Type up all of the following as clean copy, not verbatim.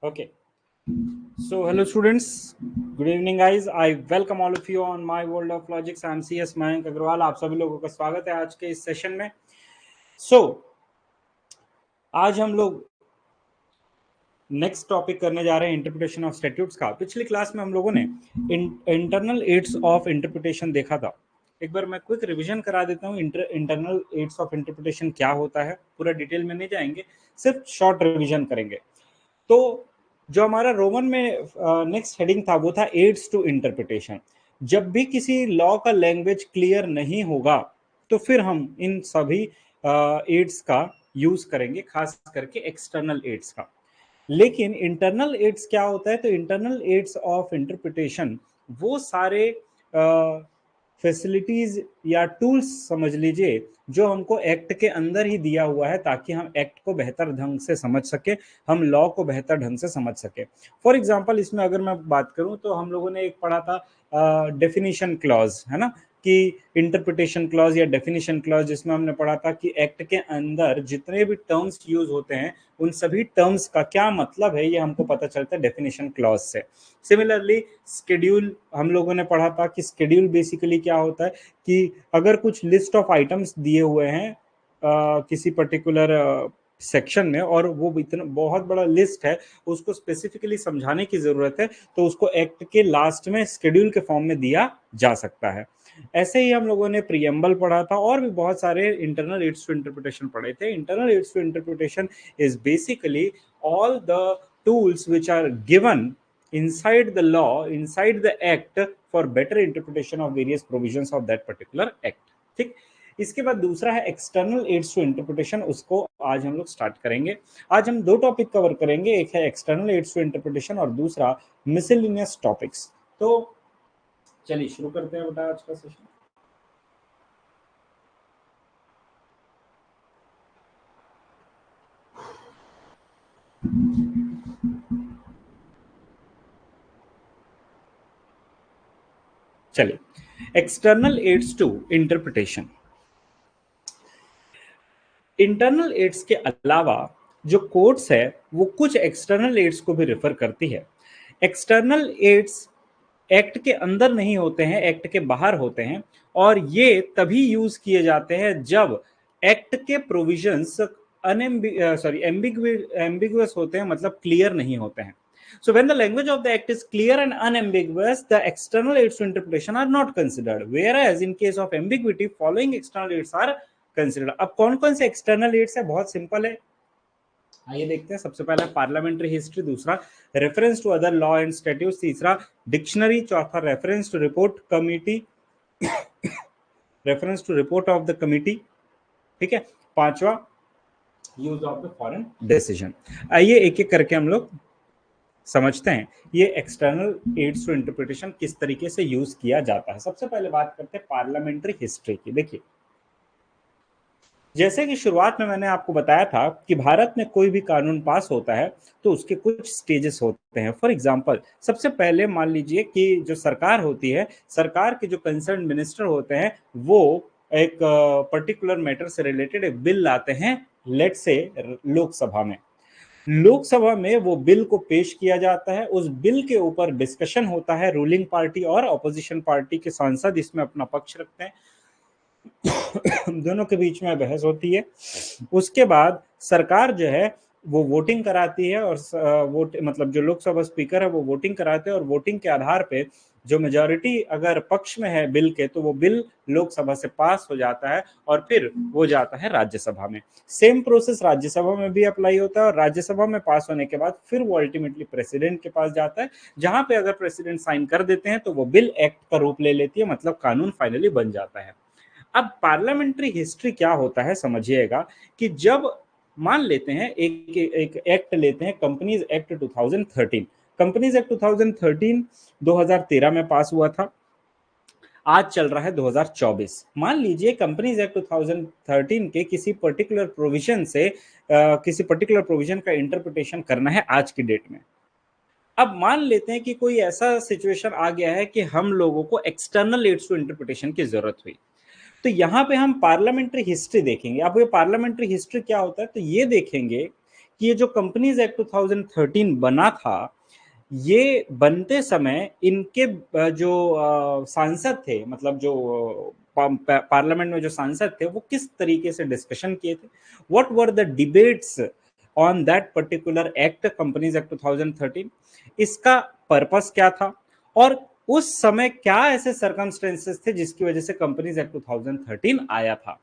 Okay. So, hello students. Good evening, guys. I welcome all of you on my world of logics. I'm CS Mayank Agarwal. आप सभी लोगों का स्वागत है आज के इस सेशन में. So, आज हम लोग नेक्स्ट टॉपिक करने जा रहे हैं इंटरप्रिटेशन ऑफ स्टैट्यूट्स का. पिछली क्लास में हम लोगों ने इंटरनल एड्स ऑफ इंटरप्रिटेशन देखा था. एक बार मैं क्विक रिवीजन करा देता हूँ. इंटरनल एड्स ऑफ इंटरप्रिटेशन क्या होता है, पूरा डिटेल में नहीं जाएंगे, सिर्फ शॉर्ट रिवीजन करेंगे. तो जो हमारा रोमन में नेक्स्ट हेडिंग था वो था एड्स टू इंटरप्रिटेशन. जब भी किसी लॉ का लैंग्वेज क्लियर नहीं होगा तो फिर हम इन सभी एड्स का यूज करेंगे, खास करके एक्सटर्नल एड्स का. लेकिन इंटरनल एड्स क्या होता है? तो इंटरनल एड्स ऑफ इंटरप्रिटेशन वो सारे फैसिलिटीज या टूल्स समझ लीजिए जो हमको एक्ट के अंदर ही दिया हुआ है ताकि हम एक्ट को बेहतर ढंग से समझ सके, हम लॉ को बेहतर ढंग से समझ सके. फॉर एग्जांपल इसमें अगर मैं बात करूं तो हम लोगों ने एक पढ़ा था डेफिनेशन क्लॉज, है ना, कि इंटरप्रिटेशन क्लॉज या डेफिनेशन क्लॉज, जिसमें हमने पढ़ा था कि एक्ट के अंदर जितने भी टर्म्स यूज होते हैं उन सभी टर्म्स का क्या मतलब है ये हमको पता चलता है डेफिनेशन क्लॉज से. सिमिलरली स्केड्यूल हम लोगों ने पढ़ा था कि स्केड्यूल बेसिकली क्या होता है कि अगर कुछ लिस्ट ऑफ आइटम्स दिए हुए हैं किसी पर्टिकुलर सेक्शन में और वो इतना बहुत बड़ा लिस्ट है, उसको स्पेसिफिकली समझाने की जरूरत है तो उसको एक्ट के लास्ट में स्केड्यूल के फॉर्म में दिया जा सकता है. ऐसे ही हम लोगों ने प्रीएम्बल पढ़ा था और भी बहुत सारे इंटरनल एड्स टू इंटरप्रिटेशन पढ़े थे. Internal aids to interpretation is basically all the tools which are given inside the law, inside the act for better interpretation of various provisions of that particular act. ठीक. इसके बाद दूसरा है external aids to interpretation, उसको आज हम लोग start करेंगे. आज हम दो टॉपिक कवर करेंगे, एक है एक्सटर्नल एड्स टू इंटरप्रिटेशन और दूसरा मिसलेनियस टॉपिक्स. तो चलिए शुरू करते हैं बेटा आज का सेशन. चलिए, external aids to interpretation. Internal aids के अलावा जो कोर्ट्स है वो कुछ एक्सटर्नल एड्स को भी रेफर करती है. एक्सटर्नल एड्स एक्ट के अंदर नहीं होते हैं, एक्ट के बाहर होते हैं और ये तभी यूज किए जाते हैं जब एक्ट के प्रोविजंस एम्बिगुअस होते हैं, मतलब क्लियर नहीं होते हैं. So when the language of the act is clear and unambiguous, the external aids to interpretation are not considered. Whereas in case of ambiguity, following external aids are considered. अब कौन कौन से external aids है? बहुत simple है, आइए देखते हैं. सबसे पहला पार्लियामेंट्री हिस्ट्री, दूसरा reference to other law and statutes, तीसरा डिक्शनरी, चौथा reference to report committee, reference to report of the committee, ठीक है, पांचवा use of the foreign decision. आइए एक एक करके हम लोग समझते हैं ये एक्सटर्नल एड्स टू इंटरप्रिटेशन किस तरीके से यूज किया जाता है. सबसे पहले बात करते हैं पार्लियामेंट्री हिस्ट्री की. देखिए, जैसे कि शुरुआत में मैंने आपको बताया था कि भारत में कोई भी कानून पास होता है तो उसके कुछ स्टेजेस होते हैं. फॉर एग्जांपल, सबसे पहले मान लीजिए कि जो सरकार होती है, सरकार के जो कंसर्न मिनिस्टर होते हैं वो एक पर्टिकुलर मैटर से रिलेटेड एक बिल लाते हैं, लेट से लोकसभा में. लोकसभा में वो बिल को पेश किया जाता है, उस बिल के ऊपर डिस्कशन होता है, रूलिंग पार्टी और अपोजिशन पार्टी के सांसद इसमें अपना पक्ष रखते हैं, दोनों के बीच में बहस होती है. उसके बाद सरकार जो है वो वोटिंग कराती है और वोट मतलब जो लोकसभा स्पीकर है वो वोटिंग कराते हैं और वोटिंग के आधार पे जो मेजॉरिटी अगर पक्ष में है बिल के तो वो बिल लोकसभा से पास हो जाता है और फिर वो जाता है राज्यसभा में. सेम प्रोसेस राज्यसभा में भी अप्लाई होता है और राज्यसभा में पास होने के बाद फिर वो अल्टीमेटली प्रेसिडेंट के पास जाता है, जहां पे अगर प्रेसिडेंट साइन कर देते हैं तो वो बिल एक्ट का रूप ले लेती है, मतलब कानून फाइनली बन जाता है. अब पार्लियामेंट्री हिस्ट्री क्या होता है समझिएगा कि जब मान लेते हैं एक एक्ट लेते हैं, कंपनीज एक्ट 2013. कंपनीज एक्ट 2013 2013 में पास हुआ था, आज चल रहा है 2024. मान लीजिए कंपनीज एक्ट 2013 के किसी पर्टिकुलर प्रोविजन से किसी पर्टिकुलर प्रोविजन का इंटरप्रिटेशन करना है आज की डेट में. अब मान लेते हैं कि कोई ऐसा सिचुएशन आ गया है कि हम लोगों को एक्सटर्नल एड्स टू इंटरप्रिटेशन की जरूरत हुई, तो यहाँ पे हम पार्लियामेंट्री हिस्ट्री देखेंगे। अब ये पार्लियामेंट्री हिस्ट्री क्या होता है, तो ये देखेंगे कि ये जो कंपनीज एक्ट 2013 बना था, ये बनते समय इनके जो सांसद थे, मतलब जो पार्लियामेंट में जो सांसद थे, वो किस तरीके से डिस्कशन किए थे, what were the debates on that particular act, companies act 2013, इसका पर्पस क्या था, और उस समय क्या ऐसे सर्कमस्टेंसेस थे जिसकी वजह से कंपनीज एक्ट 2013 आया था।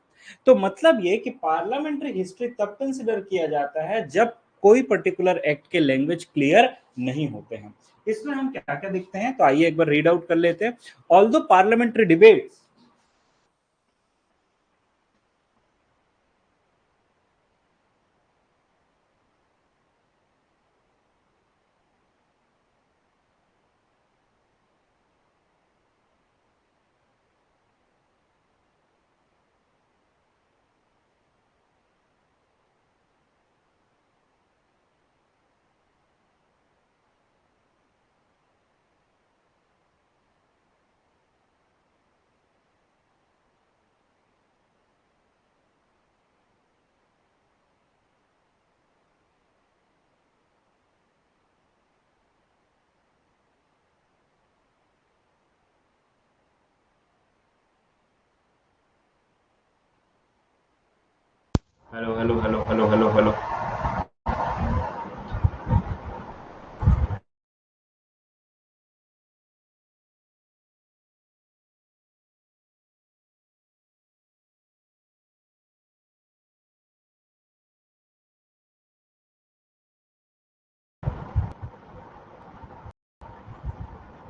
तो मतलब ये कि पार्लियामेंट्री हिस्ट्री तब कंसिडर किया जाता है जब कोई पर्टिकुलर एक्ट के लैंग्वेज क्लियर नहीं होते हैं। इसमें हम क्या क्या देखते हैं, तो आइए एक बार रीड आउट कर लेते हैं। Although parliamentary debates, hello hello hello hello hello hello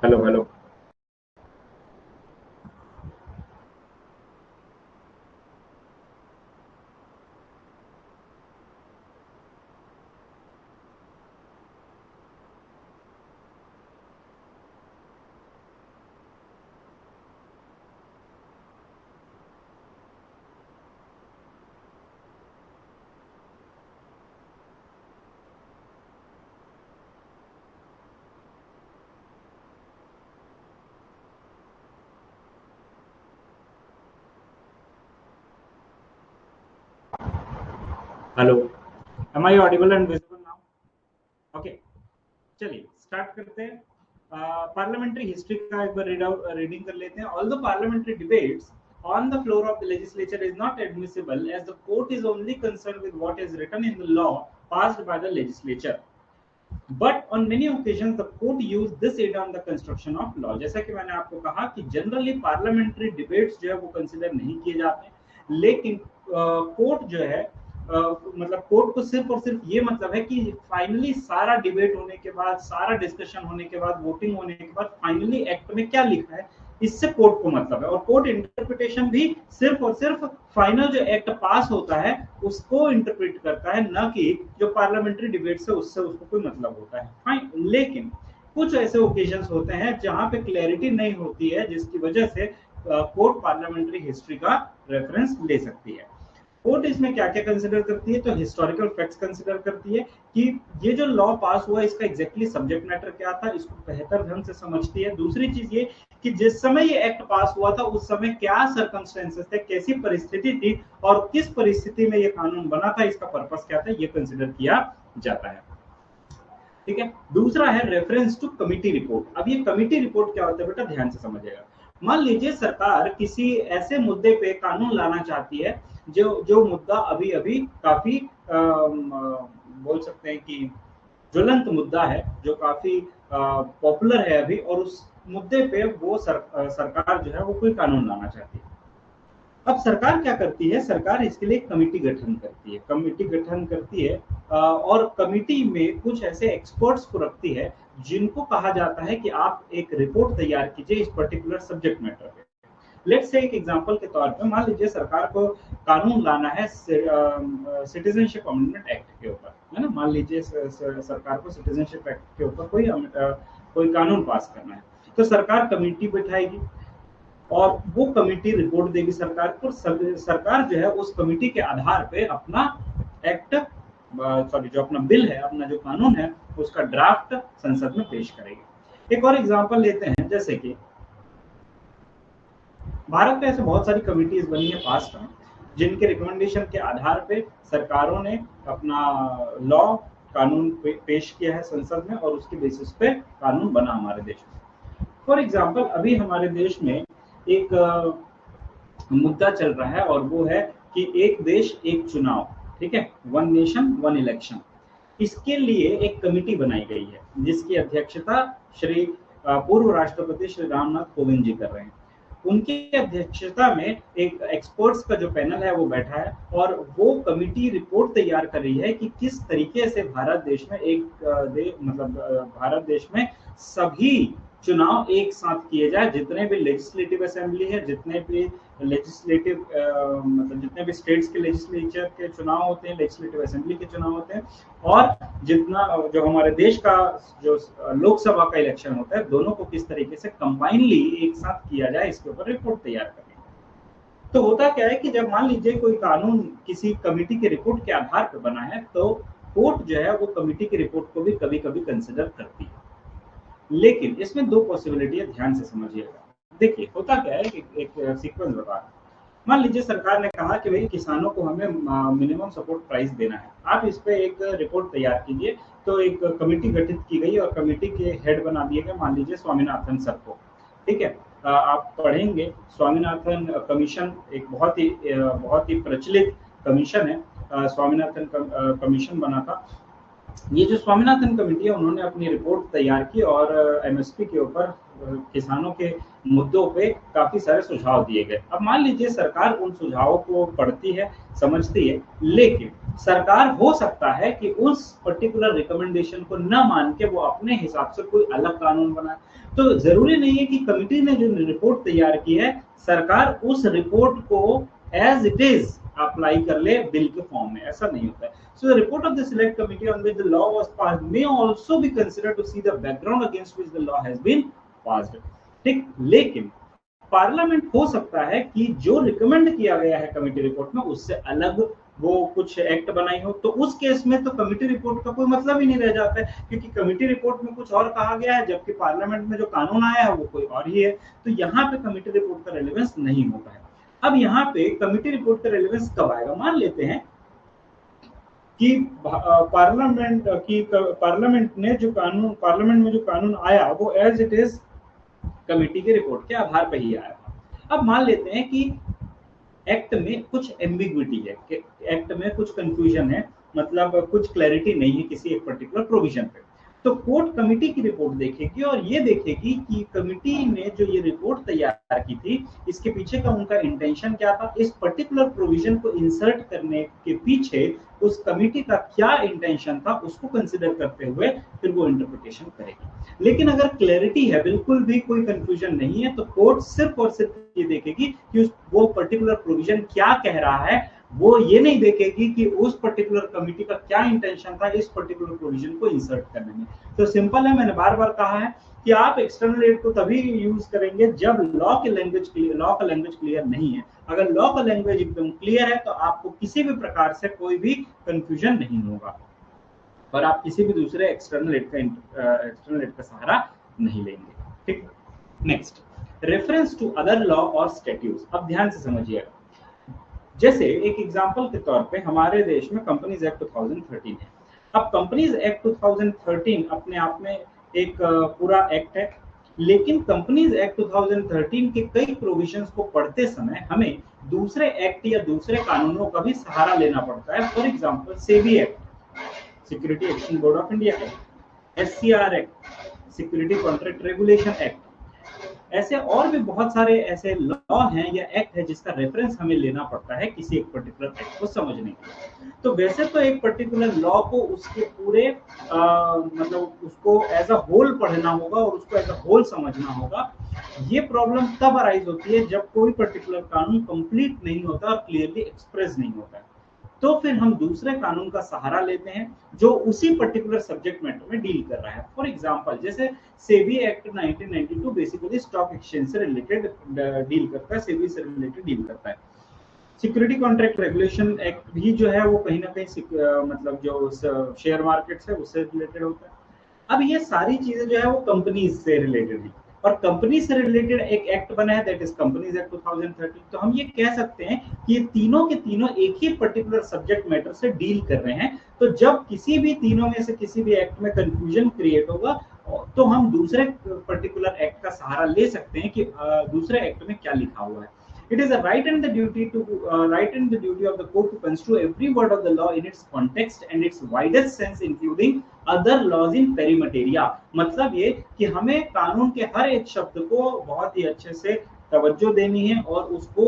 hello hello hello, am I audible and visible now? Okay, चलिए स्टार्ट करते हैं। पार्लियामेंट्री हिस्ट्री का एक बार रीडिंग कर लेते हैं। All the parliamentary debates on the floor of the legislature is not admissible as the court is only concerned with what is written in the law passed by the legislature. But on many occasions the court used this aid on the construction of law. जैसा कि मैंने आपको कहा कि generally parliamentary debates जो है वो consider नहीं किए जाते, लेकिन कोर्ट जो है मतलब कोर्ट को सिर्फ और सिर्फ ये मतलब है कि फाइनली सारा डिबेट होने के बाद, सारा डिस्कशन होने के बाद, वोटिंग होने के बाद फाइनली एक्ट में क्या लिखा है, इससे कोर्ट को मतलब है। और कोर्ट इंटरप्रिटेशन भी सिर्फ और सिर्फ फाइनल जो एक्ट पास होता है उसको इंटरप्रेट करता है, न कि जो पार्लियामेंट्री डिबेट से उससे उसको कोई मतलब होता है। फाइन, लेकिन कुछ ऐसे ओकेजन्स होते हैं जहां पे क्लैरिटी नहीं होती है, जिसकी वजह से कोर्ट पार्लियामेंट्री हिस्ट्री का रेफरेंस ले सकती है। कोर्ट इसमें क्या क्या कंसिडर करती है, तो हिस्टोरिकल फैक्ट्स कंसिडर करती है कि ये जो लॉ पास हुआ इसका एग्जैक्टली सब्जेक्ट मैटर क्या था, इसको बेहतर ढंग से समझती है। दूसरी चीज ये कि जिस समय ये एक्ट पास हुआ था उस समय क्या सर्कमस्टेंसेस थे, कैसी परिस्थिति थी, और किस परिस्थिति में ये कानून बना था, इसका पर्पस क्या था, ये कंसिडर किया जाता है। ठीक है। दूसरा है रेफरेंस टू कमिटी रिपोर्ट। अब ये कमिटी रिपोर्ट क्या होता है बेटा, ध्यान से समझिएगा। मान लीजिए सरकार किसी ऐसे मुद्दे पे कानून लाना चाहती है जो जो मुद्दा अभी अभी काफी बोल सकते हैं कि ज्वलंत मुद्दा है, जो काफी पॉपुलर है अभी, और उस मुद्दे पे वो सरकार जो है वो कोई कानून लाना चाहती है। अब सरकार क्या करती है, सरकार इसके लिए कमेटी गठन करती है, कमेटी गठन करती है और कमेटी में कुछ ऐसे एक्सपर्ट्स को रखती है जिनको कहा जाता है कि आप एक रिपोर्ट तैयार कीजिए इस पर्टिकुलर सब्जेक्ट मैटर पे। लेट्स से एक एग्जांपल के तौर पे मान लीजिए सरकार को कानून लाना है सिटीजनशिप अमेंडमेंट एक्ट के ऊपर, है ना। मान लीजिए सरकार को सिटीजनशिप एक्ट के ऊपर कोई कानून पास करना है, तो सरकार कमेटी बैठाएगी और वो कमेटी रिपोर्ट देगी सरकार को। सरकार जो है उस कमेटी के आधार पे अपना एक्ट, सॉरी जो अपना बिल है, अपना जो कानून है, उसका ड्राफ्ट संसद में पेश करेगी। एक और एग्जांपल लेते हैं, जैसे कि भारत में ऐसे बहुत सारी कमिटीज बनी है पास्ट में, जिनके रिकमेंडेशन के आधार पे सरकारों ने अपना लॉ कानून पेश किया है संसद में, और उसके बेसिस पे कानून बना हमारे देश में। फॉर एग्जाम्पल अभी हमारे देश में एक मुद्दा चल रहा है, और वो है कि एक देश एक चुनाव, ठीक है, वन नेशन वन इलेक्शन। इसके लिए एक कमिटी बनाई गई है, जिसकी अध्यक्षता श्री पूर्व राष्ट्रपति श्री रामनाथ कोविंद जी कर रहे हैं। उनकी अध्यक्षता में एक एक्सपर्ट्स का जो पैनल है वो बैठा है, और वो कमिटी रिपोर्ट तैयार कर रही है कि किस तरीके से भारत देश में भारत देश में सभी चुनाव एक साथ किए जाए, जितने भी लेजिस्लेटिव असेंबली है, जितने भी जितने भी स्टेट्स के लेजिस्लेचर के चुनाव होते हैं, लेजिस्लेटिव असेंबली के चुनाव होते हैं, और जितना जो हमारे देश का जो लोकसभा का इलेक्शन होता है, दोनों को किस तरीके से कंबाइनली एक साथ किया जाए, इसके ऊपर रिपोर्ट तैयार करनी है। तो होता क्या है कि जब मान लीजिए कोई कानून किसी कमिटी के रिपोर्ट के आधार पर बना है, तो कोर्ट जो है वो कमिटी की रिपोर्ट को भी कभी कभी कंसिडर करती है। लेकिन इसमें दो पॉसिबिलिटी है, ध्यान से समझिएगा। देखिए होता क्या है कि एक सीक्वेंस बता, मान लीजिए सरकार ने कहा कि भाई किसानों को हमें मिनिमम सपोर्ट प्राइस देना है, आप इस पे एक रिपोर्ट तैयार कीजिए। तो एक कमेटी गठित की गई, और कमेटी के हेड बना दिए गए मान लीजिए स्वामीनाथन सर को, ठीक है। आप पढ़ेंगे स्वामीनाथन कमीशन एक बहुत ही प्रचलित कमीशन है, स्वामीनाथन कमीशन बना था। ये जो स्वामीनाथन कमेटी है, उन्होंने अपनी रिपोर्ट तैयार की, और एमएसपी के ऊपर किसानों के मुद्दों पे काफी सारे सुझाव दिए गए। अब मान लीजिए सरकार उन सुझावों को पढ़ती है, समझती है, लेकिन सरकार हो सकता है कि उस पर्टिकुलर रिकमेंडेशन को न मान के वो अपने हिसाब से कोई अलग कानून बनाए। तो जरूरी नहीं है कि कमेटी ने जो रिपोर्ट तैयार की है, सरकार उस रिपोर्ट को एज इट इज अप्लाई कर ले बिल के फॉर्म में, ऐसा नहीं होता है। So the report of the select committee on which the law was passed may also be considered to see the background against which the law has been passed. ठीक, लेकिन पार्लियामेंट हो सकता है कि जो रिकमेंड किया गया है कमेटी रिपोर्ट में, उससे अलग वो कुछ एक्ट बनाई हो। तो उस केस में तो कमेटी रिपोर्ट का कोई मतलब ही नहीं रह जाता है, क्योंकि कमेटी रिपोर्ट में कुछ और कहा गया है, जबकि पार्लियामेंट में जो कानून आया है वो कोई और ही है। तो यहाँ पे कमेटी रिपोर्ट का रेलेवेंस नहीं होता है। अब यहाँ पे कमेटी रिपोर्ट का रेलेवेंस कब आएगा? मान लेते हैं कि पार्लियामेंट में जो कानून आया वो एज इट इज कमेटी के रिपोर्ट के आधार पर ही आया था। अब मान लेते हैं कि एक्ट में कुछ एम्बिग्विटी है, कि एक्ट में कुछ कंफ्यूजन है, मतलब कुछ क्लैरिटी नहीं है किसी एक पर्टिकुलर प्रोविजन पे। तो कोर्ट कमेटी की रिपोर्ट देखेगी और ये देखेगी कि कमेटी ने जो ये रिपोर्ट तैयार की थी, इसके पीछे का उनका इंटेंशन क्या था, इस पर्टिकुलर प्रोविजन को इंसर्ट करने के पीछे उस कमेटी का क्या इंटेंशन था, उसको कंसिडर करते हुए फिर वो इंटरप्रिटेशन करेगी। लेकिन अगर क्लैरिटी है, बिल्कुल भी कोई कंफ्यूजन नहीं है, तो कोर्ट सिर्फ और सिर्फ ये देखेगी कि वो पर्टिकुलर प्रोविजन क्या कह रहा है। वो ये नहीं देखेगी कि उस पर्टिकुलर कमिटी का क्या इंटेंशन था इस पर्टिकुलर प्रोविजन को इंसर्ट करने में। तो सिंपल है, मैंने बार बार कहा है कि आप एक्सटर्नल एड को तभी यूज करेंगे जब लॉ का लैंग्वेज क्लियर नहीं है। अगर लॉ का लैंग्वेज एकदम क्लियर है तो आपको किसी भी प्रकार से कोई भी कंफ्यूजन नहीं होगा, और आप किसी भी दूसरे एक्सटर्नल एड का सहारा नहीं लेंगे। ठीक, next, reference to other law और स्टैट्यूट्स। अब ध्यान से समझिएगा, जैसे एक एग्जांपल के तौर पे हमारे देश में कंपनीज एक्ट 2013 है। अब कंपनीज एक्ट 2013 अपने आप में एक पूरा एक्ट है, लेकिन कंपनीज एक्ट 2013 के कई प्रोविजंस को पढ़ते समय हमें दूसरे एक्ट या दूसरे कानूनों का भी सहारा लेना पड़ता है। For example SEBI act, security exchange board of India act, SCR act, security contract regulation act, ऐसे और भी बहुत सारे ऐसे लॉ हैं या एक्ट है जिसका रेफरेंस हमें लेना पड़ता है किसी एक पर्टिकुलर एक्ट को समझने के लिए। तो वैसे तो एक पर्टिकुलर लॉ को उसके पूरे मतलब उसको एज अ होल पढ़ना होगा और उसको एज अ होल समझना होगा। ये प्रॉब्लम तब अराइज होती है जब कोई पर्टिकुलर कानून कंप्लीट नहीं होता और क्लियरली एक्सप्रेस नहीं होता है, तो फिर हम दूसरे कानून का सहारा लेते हैं जो उसी पर्टिकुलर सब्जेक्ट मैटर में डील कर रहा है। फॉर एग्जांपल, जैसे SEBI act 1992 basically stock exchange से रिलेटेड डील करता है, सेबी से रिलेटेड डील करता है। सिक्योरिटी कॉन्ट्रैक्ट रेगुलेशन एक्ट भी जो है वो कहीं ना कहीं मतलब जो शेयर मार्केट है उससे रिलेटेड होता है। अब ये सारी चीजें जो है वो कंपनीज से रिलेटेड है, और कंपनी से रिलेटेड एक एक्ट बना है, दैट इज कंपनीज एक्ट 2013। तो हम ये कह सकते हैं कि ये तीनों के तीनों एक ही पर्टिकुलर सब्जेक्ट मैटर से डील कर रहे हैं। तो जब किसी भी तीनों में से किसी भी एक्ट में कंफ्यूजन क्रिएट होगा तो हम दूसरे पर्टिकुलर एक्ट का सहारा ले सकते हैं कि दूसरे एक्ट में क्या लिखा हुआ है। It is a right and the duty to right and the duty of the court to construe every word of the law in its context and its widest sense, including other laws in perimeteria। मतलब ये कि हमें कानून के हर एक शब्द को बहुत ही अच्छे से तवज्जो देनी है और उसको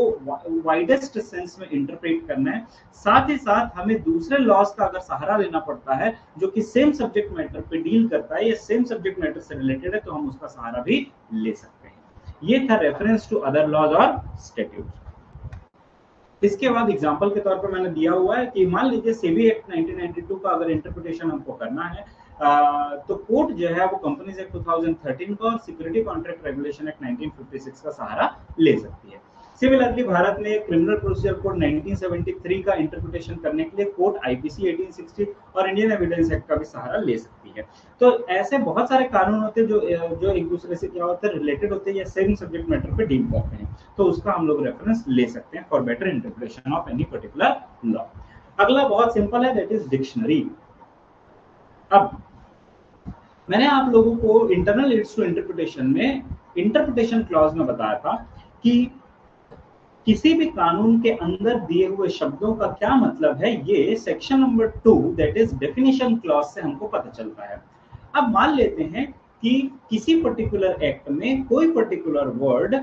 वाइडेस्ट सेंस में इंटरप्रेट करना है। साथ ही साथ हमें दूसरे लॉज का अगर सहारा लेना पड़ता है जो कि सेम सब्जेक्ट मैटर पे डील करता है या सेम सब्जेक्ट मैटर से रिलेटेड है, तो हम उसका सहारा भी ले सकते हैं। ये था रेफरेंस टू अदर लॉज और स्टैट्यूट। इसके बाद एग्जांपल के तौर पर मैंने दिया हुआ है कि मान लीजिए सेबी एक्ट 1992 का अगर इंटरप्रिटेशन हमको करना है तो कोर्ट जो है वो कंपनीज एक्ट 2013 का और सिक्योरिटी कॉन्ट्रैक्ट रेगुलेशन एक्ट 1956 का सहारा ले सकती है। सिमिलरली भारत में क्रिमिनल प्रोसीजर कोड 1973 का इंटरप्रिटेशन करने के लिए कोर्ट आईपीसी 1860 और इंडियन एविडेंस एक्ट का भी सहारा ले सकती है। तो ऐसे बहुत सारे कानून होते हैं जो एक दूसरे से क्या होते हैं, रिलेटेड होते हैं या सेम सब्जेक्ट मैटर पे डील करते हैं, तो उसका हम लोग रेफरेंस ले सकते हैं for better interpretation of any particular law. अगला बहुत सिंपल है, दैट इज डिक्शनरी। अब मैंने आप लोगों को इंटरनल एड्स टू इंटरप्रिटेशन में इंटरप्रिटेशन क्लॉज में बताया था कि किसी भी कानून के अंदर दिए हुए शब्दों का क्या मतलब है, ये section number 2 that is definition clause से हमको पता चलता है। अब मान लेते हैं कि किसी पर्टिकुलर एक्ट में कोई पर्टिकुलर वर्ड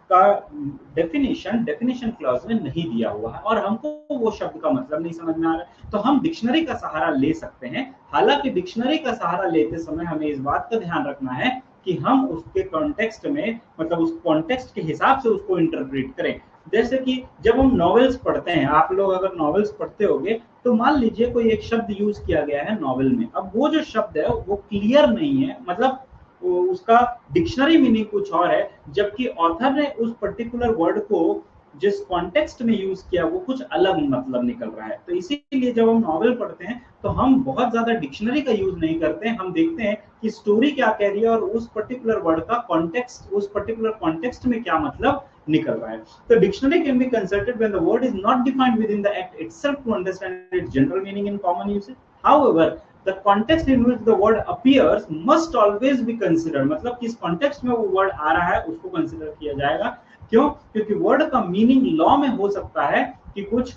का डेफिनेशन क्लॉज में नहीं दिया हुआ है और हमको वो शब्द का मतलब नहीं समझ में आ रहा है, तो हम डिक्शनरी का सहारा ले सकते हैं। हालांकि डिक्शनरी का सहारा लेते समय हमें इस बात का ध्यान रखना है कि हम उसके कॉन्टेक्स्ट में, मतलब उस कॉन्टेक्स्ट के हिसाब से उसको इंटरप्रेट करें। जैसे कि जब हम नॉवेल्स पढ़ते हैं, आप लोग अगर नॉवेल्स पढ़ते होंगे तो मान लीजिए कोई एक शब्द यूज किया गया है नॉवेल में, अब वो जो शब्द है वो क्लियर नहीं है, मतलब उसका डिक्शनरी मीनिंग कुछ और है, जबकि ऑथर ने उस पर्टिकुलर वर्ड को जिस कॉन्टेक्स्ट में यूज किया वो कुछ अलग मतलब निकल रहा है। तो इसीलिए जब हम नॉवेल पढ़ते हैं तो हम बहुत ज्यादा डिक्शनरी का यूज नहीं करते हैं, हम देखते हैं कि स्टोरी क्या कह रही है और उस पर्टिकुलर वर्ड का कॉन्टेक्स्ट, उस पर्टिकुलर कॉन्टेक्स्ट में क्या मतलब निकल रहा है। तो dictionary can be consulted when the word is not defined within the act itself to understand its general meaning in common usage. However the context in which the word appears must always be considered, मतलब किस context में वो word आ रहा है उसको consider किया जाएगा। क्यों? क्योंकि वर्ड का मीनिंग लॉ में हो सकता है कि कुछ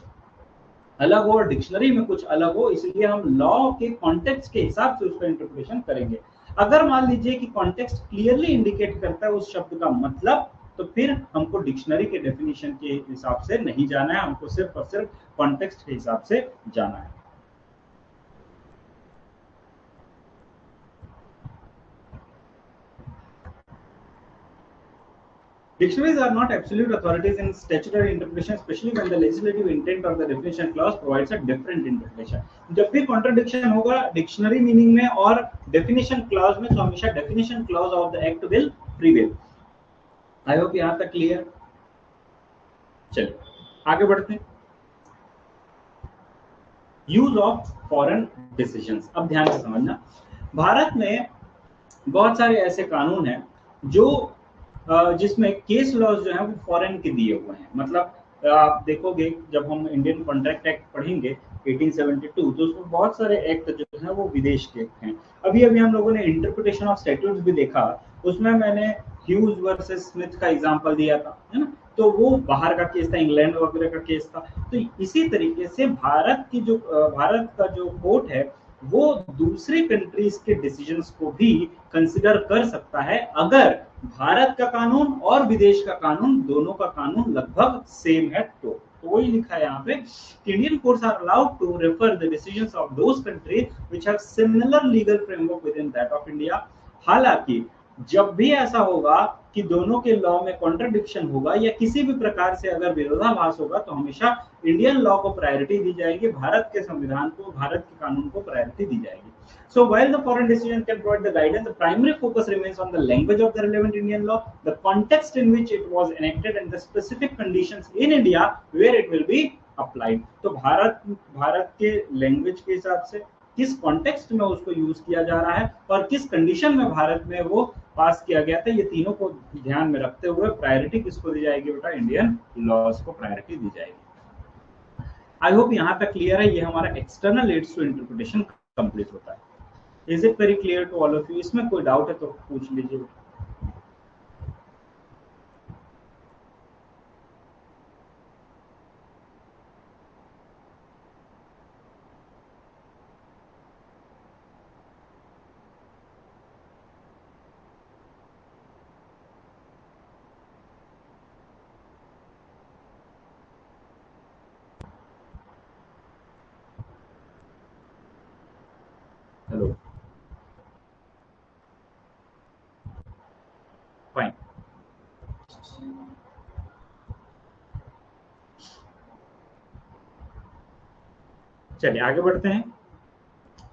अलग हो और डिक्शनरी में कुछ अलग हो, इसलिए हम लॉ के कॉन्टेक्स्ट के हिसाब से उसका इंटरप्रिटेशन करेंगे। अगर मान लीजिए कि कॉन्टेक्स्ट क्लियरली इंडिकेट करता है उस शब्द का मतलब, तो फिर हमको डिक्शनरी के डेफिनेशन के हिसाब से नहीं जाना है, हमको सिर्फ और सिर्फ कॉन्टेक्स्ट के हिसाब से जाना है। Dictionaries are not absolute authorities in statutory interpretation, especially when the legislative intent or the definition clause provides a different interpretation. जब भी contradiction होगा dictionary meaning में और definition clause में, तो हमेशा definition clause of the act will prevail. I hope यहाँ तक clear। चलिए आगे बढ़ते हैं। Use of foreign decisions। अब ध्यान से समझना, भारत में बहुत सारे ऐसे कानून हैं जो जिसमें केस लॉज जो है वो फॉरेन के दिए हुए हैं। मतलब आप देखोगे जब हम इंडियन कॉन्ट्रैक्ट एक्ट पढ़ेंगे 1872, तो उसमें बहुत सारे एक्ट जो है वो विदेश के हैं। अभी अभी हम लोगों ने इंटरप्रिटेशन ऑफ स्टैट्यूट्स भी देखा, उसमें मैंने ह्यूज वर्सेस स्मिथ का एग्जांपल दिया था, है ना, तो वो बाहर का केस था, इंग्लैंड वगैरह का केस था। तो इसी तरीके से भारत का जो कोर्ट है वो दूसरी कंट्रीज के डिसीजंस को भी कंसिडर कर सकता है अगर भारत का कानून और विदेश का कानून दोनों का कानून लगभग सेम है। तो वही लिखा है यहाँ पे, Indian courts are allowed to refer the decisions of those countries which have similar legal framework within that of India. हालांकि जब भी ऐसा होगा कि दोनों के लॉ में कॉन्ट्रडिक्शन होगा या किसी भी प्रकार से अगर विरोधाभास होगा, तो हमेशा इंडियन लॉ को प्रायोरिटी दी जाएगी, भारत के संविधान को, भारत के कानून को प्रायोरिटी दी जाएगी। So while the foreign decision can provide the guidance, the primary focus remains on the language of the relevant Indian law, the context in which it was enacted, and the specific conditions in India where it will be applied. तो भारत के language के हिसाब से किस context में उसको use किया जा रहा है और किस कंडीशन में भारत में वो पास किया गया था। ये तीनों को ध्यान में रखते हुए प्रायोरिटी किसको दी जाएगी बेटा, इंडियन लॉज को प्रायोरिटी दी जाएगी। आई होप यहाँ तक क्लियर है। ये हमारा external aids to interpretation complete होता है। Is it very clear to all of you? इसमें कोई डाउट है तो पूछ लीजिए। Hello, fine. चलिए आगे बढ़ते हैं।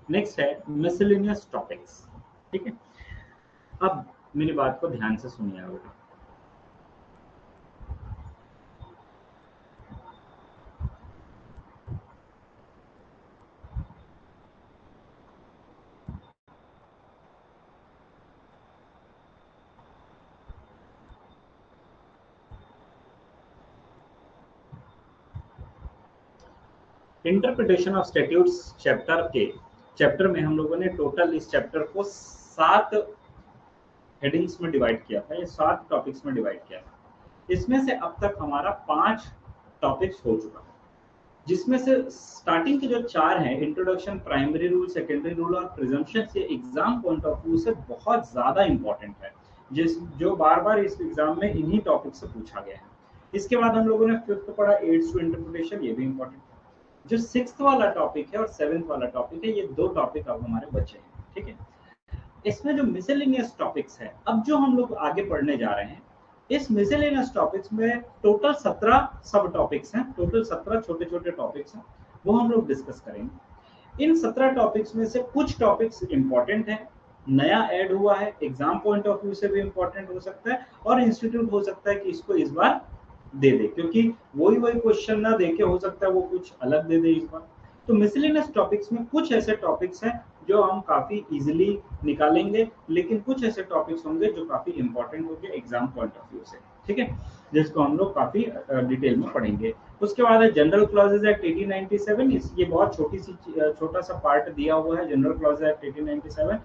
नेक्स्ट है मिसलेनियस टॉपिक्स। ठीक है, अब मेरी बात को ध्यान से सुनिए बेटा। इंटरप्रिटेशन ऑफ स्टैट्यूट्स चैप्टर में हम लोगों ने टोटल इस चैप्टर को 7 हेडिंग्स में डिवाइड किया था, ये 7 टॉपिक्स में डिवाइड किया था। इसमें से अब तक हमारा 5 टॉपिक्स हो चुका है, जिसमें से स्टार्टिंग के जो 4 हैं, introduction, primary rule, secondary rule और प्रिजम्पशन, से एग्जाम पॉइंट ऑफ व्यू से बहुत ज्यादा इंपॉर्टेंट है, जो बार बार इस एग्जाम में इन्हीं टॉपिक से पूछा गया है। इसके बाद हम लोगों ने 5th पढ़ा एड्स टू इंटरप्रिटेशन, ये भी इंपॉर्टेंट है। जो 6th वाला टॉपिक है और 7th वाला टॉपिक है, ये 2 टॉपिक अब हमारे बचे हैं। ठीक है, इसमें जो मिसलेनियस टॉपिक्स है, अब जो हम लोग आगे पढ़ने जा रहे हैं, इस मिसलेनियस टॉपिक्स में टोटल 17 सब टॉपिक्स हैं, टोटल 17 छोटे छोटे टॉपिक्स हैं, वो हम लोग डिस्कस करेंगे। इन 17 टॉपिक्स में से कुछ टॉपिक्स इंपॉर्टेंट है, नया ऐड हुआ है, एग्जाम पॉइंट ऑफ व्यू से भी इंपॉर्टेंट हो सकता है, और इंस्टीट्यूट हो सकता है कि इसको इस बार दे दे, क्योंकि वही क्वेश्चन ना देके हो सकता है वो कुछ अलग दे दे इस बार। तो मिसलेनियस टॉपिक्स में कुछ ऐसे टॉपिक्स हैं जो हम काफी इजीली निकालेंगे, लेकिन कुछ ऐसे टॉपिक्स होंगे जो काफी इंपॉर्टेंट होंगे एग्जाम पॉइंट ऑफ व्यू से। ठीक है, जिसको हम लोग काफी डिटेल में पढ़ेंगे। उसके बाद है जनरल क्लॉजेज एक्ट 1897। ये बहुत छोटा सा पार्ट दिया हुआ है, जनरल क्लॉजेज एक्ट 1897।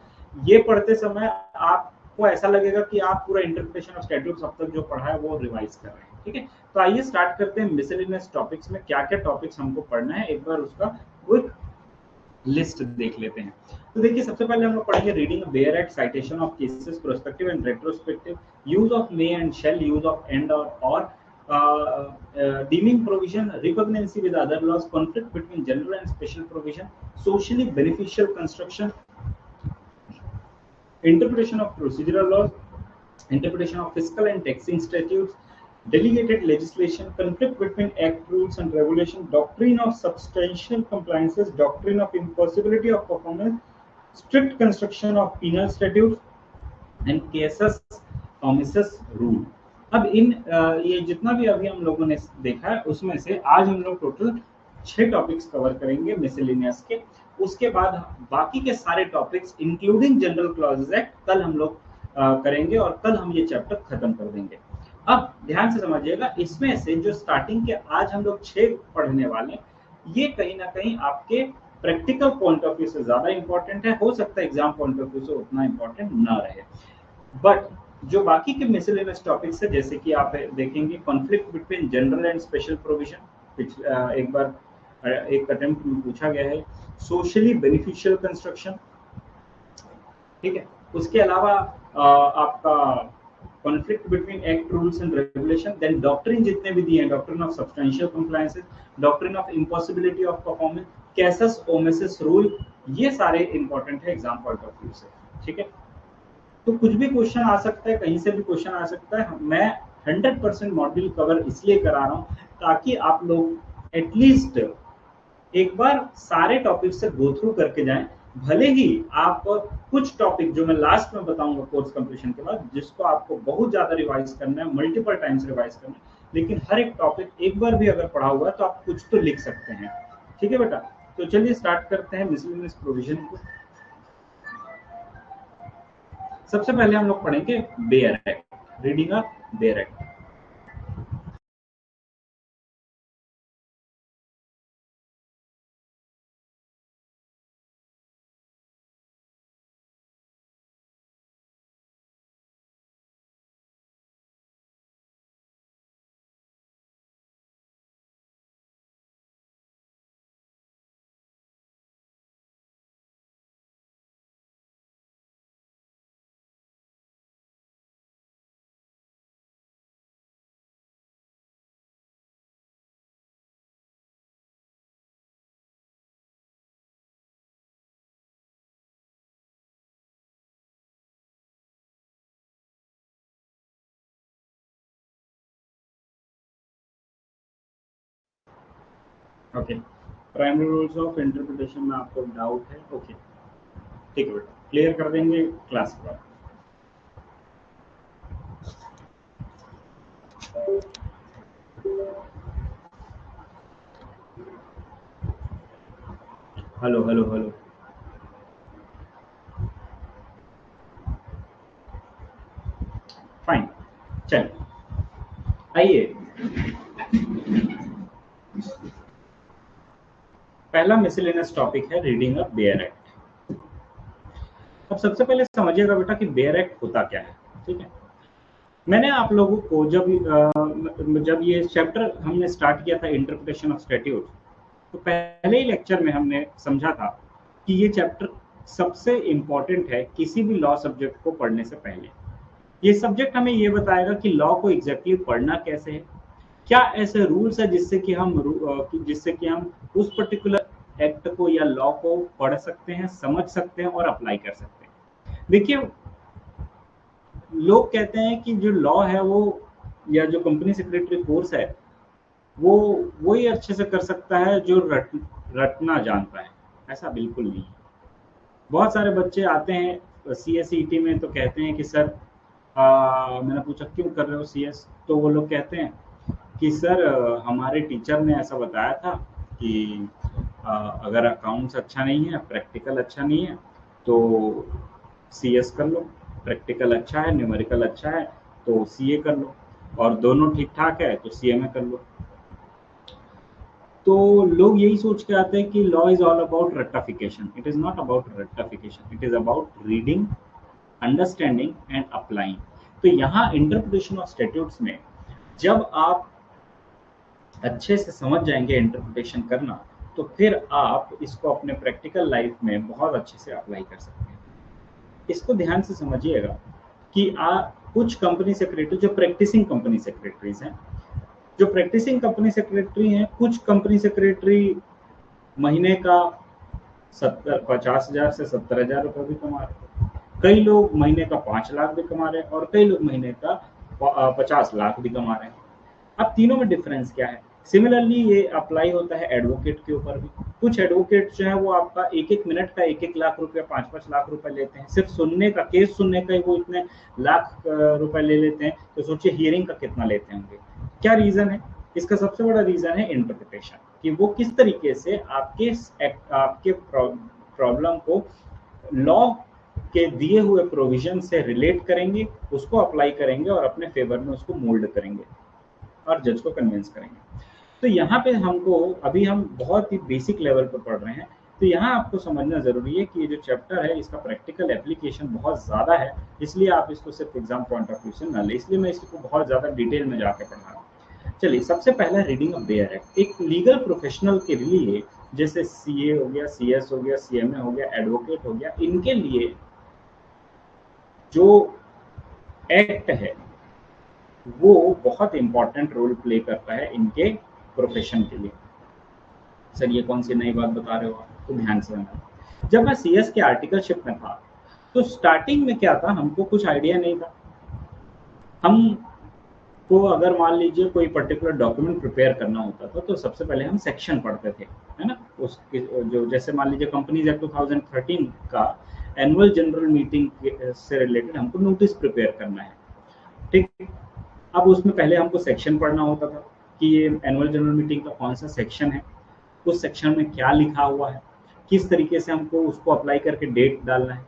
ये पढ़ते समय आपको ऐसा लगेगा कि आप पूरा इंटरप्रिटेशन ऑफ स्टैट्यूट्स अब तक जो पढ़ा है वो रिवाइज कर रहे हैं। ठीक है, तो आइए स्टार्ट करते हैं मिसलेनियस टॉपिक्स में क्या क्या टॉपिक्स हमको पढ़ना है, एक बार उसका क्विक लिस्ट देख लेते हैं। तो देखिए, सबसे पहले हम लोग पढ़ेंगे reading bare act, citation of cases, prospective and retrospective, use of may and shall, use of and और deeming provision, repugnancy with other laws, conflict between general and special provision, socially beneficial construction, interpretation of procedural laws, interpretation of fiscal and taxing statutes, delegated legislation, conflict between act, rules and regulation, doctrine of substantial compliances, doctrine of impossibility of performance, strict construction of penal statutes and casus omissus rule। अब ये जितना भी अभी हम लोगों ने देखा है, उसमें से आज हम लोग टोटल 6 टॉपिक्स कवर करेंगे मिसलेनियस के। उसके बाद बाकी के सारे topics including general clauses act कल हम लोग करेंगे, और कल हम ये चैप्टर खत्म कर देंगे। अब ध्यान से समझिएगा, इसमें से जो स्टार्टिंग के आज हम लोग 6 पढ़ने वाले, ये कहीं ना कहीं आपके प्रैक्टिकल पॉइंट ऑफ व्यू से ज्यादा इंपॉर्टेंट है। हो सकता है एग्जाम पॉइंट ऑफ व्यू से उतना इंपॉर्टेंट ना रहे, बट जो बाकी के मिसलेनियस टॉपिक्स है, जैसे कि आप देखेंगे conflict between general and special provision, एक बार एक अटेम्प्ट में पूछा गया है, सोशली बेनिफिशियल कंस्ट्रक्शन। ठीक है, उसके अलावा आपका conflict between act, rules and regulation, then doctrine जितने भी दिए हैं, doctrine of substantial compliances, doctrine of impossibility of performance, casus omissus rule, ये सारे इंपॉर्टेंट है एग्जाम पॉइंट ऑफ व्यू से। ठीक है, तो कुछ भी क्वेश्चन आ सकता है, कहीं से भी क्वेश्चन आ सकता है। मैं 100% मॉड्यूल कवर इसलिए करा रहा हूँ ताकि आप लोग एटलीस्ट एक बार सारे टॉपिक से गो थ्रू करके जाएं। भले ही आप कुछ टॉपिक जो मैं लास्ट में बताऊंगा कोर्स कंप्लीशन के बाद, जिसको आपको बहुत ज्यादा रिवाइज करना है, मल्टीपल टाइम्स रिवाइज करना है, लेकिन हर एक टॉपिक एक बार भी अगर पढ़ा हुआ है तो आप कुछ तो लिख सकते हैं। ठीक है बेटा, तो चलिए स्टार्ट करते हैं मिसलेनियस प्रोविजन को। सबसे पहले हम लोग पढ़ेंगे bare act, reading a bare act. Okay, primary rules of interpretation में आपको डाउट है? ओके, ठीक है बेटा, क्लियर कर देंगे क्लास के बाद। हेलो हेलो हेलो, फाइन, चलिए आइए। पहला मिसलेनियस टॉपिक है रीडिंग अ बेयर एक्ट। अब सबसे पहले समझिएगा बेटा कि बेयर एक्ट होता क्या है, ठीक है। मैंने आप लोगों को जब ये चैप्टर हमने स्टार्ट किया था इंटरप्रिटेशन ऑफ स्टैट्यूट, तो पहले ही लेक्चर में हमने समझा था कि ये चैप्टर सबसे इम्पोर्टेंट है किसी भी लॉ सब्जेक्ट को पढ़ने से पहले। ये सब्जेक्ट हमें ये बताएगा कि लॉ को एग्जैक्टली पढ़ना कैसे है, क्या ऐसे रूल्स है जिससे कि हम उस पर्टिकुलर एक्ट को या लॉ को पढ़ सकते हैं, समझ सकते हैं और अप्लाई कर सकते हैं। देखिए, लोग कहते हैं कि जो लॉ है वो, या जो कंपनी सेक्रेटरी कोर्स है, वो वही अच्छे से कर सकता है जो रटना जानता है। ऐसा बिल्कुल नहीं है। बहुत सारे बच्चे आते हैं CSET में तो कहते हैं कि सर, मैंने पूछा क्यों कर रहे हो CS, तो वो लोग कहते हैं कि सर, हमारे टीचर ने ऐसा बताया था कि अगर अकाउंट्स अच्छा नहीं है, प्रैक्टिकल अच्छा नहीं है, तो CS कर लो, प्रैक्टिकल अच्छा है, न्यूमेरिकल अच्छा है तो CA कर लो, और दोनों ठीक ठाक है तो CMA कर लो। तो लोग यही सोच के आते हैं कि लॉ इज ऑल अबाउट रट्टाफिकेशन। इट इज नॉट अबाउट रट्टाफिकेशन, it is about reading, understanding and applying. तो यहाँ इंटरप्रिटेशन ऑफ स्टैट्यूट्स में जब आप अच्छे से समझ जाएंगे इंटरप्रिटेशन करना, तो फिर आप इसको अपने प्रैक्टिकल लाइफ में बहुत अच्छे से अप्लाई कर सकते हैं। इसको ध्यान से समझिएगा कि कुछ कंपनी सेक्रेटरी जो प्रैक्टिसिंग कंपनी सेक्रेटरीज हैं, जो प्रैक्टिसिंग कंपनी सेक्रेटरी हैं, कुछ कंपनी सेक्रेटरी महीने का 50,000 से 70,000 रुपये भी कमा रहे हैं। कई लोग महीने का 5 लाख भी कमा रहे हैं और कई लोग महीने का 50 लाख भी कमा रहे हैं। अब तीनों में डिफरेंस क्या है? सिमिलरली ये अप्लाई होता है एडवोकेट के ऊपर भी। कुछ एडवोकेट जो है वो आपका एक एक मिनट का 1-1 लाख रुपया, 5-5 लाख रुपए लेते हैं। सिर्फ सुनने का, केस सुनने का ही वो इतने लाख रुपए ले लेते हैं, तो सोचिए हियरिंग का कितना लेते होंगे। क्या रीजन है? इसका सबसे बड़ा रीजन है इंटरप्रिटेशन, कि वो किस तरीके से आपके प्रॉब्लम को लॉ के दिए हुए प्रोविजन से रिलेट करेंगे, उसको अप्लाई करेंगे और अपने फेवर में उसको मोल्ड करेंगे और जज को कन्विंस करेंगे। तो यहाँ पे हमको, अभी हम बहुत ही बेसिक लेवल पर पढ़ रहे हैं, तो यहाँ आपको समझना जरूरी है कि ये जो चैप्टर है इसका प्रैक्टिकल एप्लीकेशन बहुत ज़्यादा है, इसलिए आप इसको सिर्फ एग्जाम पॉइंट ऑफ व्यू से न ले, इसलिए मैं इसको बहुत ज़्यादा डिटेल में जाकर पढ़ा रहा हूँ। चलिए, सबसे पहला रीडिंग ऑफ बेयर एक्ट। एक लीगल प्रोफेशनल के लिए, जैसे CA हो गया, CS हो गया, CMA हो गया, एडवोकेट हो गया, इनके लिए जो एक्ट है वो बहुत इंपॉर्टेंट रोल प्ले करता है इनके प्रोफेशन के लिए। सर, ये कौन सी नई बात बता रहे हो आप? तो ध्यान से सुनना। जब मैं CS के आर्टिकलशिप में था, तो स्टार्टिंग में क्या था, हमको कुछ आइडिया नहीं था। हम को अगर मान लीजिए कोई पर्टिकुलर डॉक्यूमेंट प्रिपेयर करना होता था, तो सबसे पहले हम सेक्शन पढ़ते थे, है ना। उसके जो, जैसे मान लीजिए कंपनीज एक्ट 2013 का एनुअल जनरल मीटिंग से रिलेटेड हमको नोटिस प्रिपेयर करना है, ठीक। अब उसमें पहले हमको सेक्शन पढ़ना होता था कि ये एनुअल जनरल मीटिंग का कौन सा सेक्शन है, उस सेक्शन में क्या लिखा हुआ है, किस तरीके से हमको उसको अप्लाई करके डेट डालना है।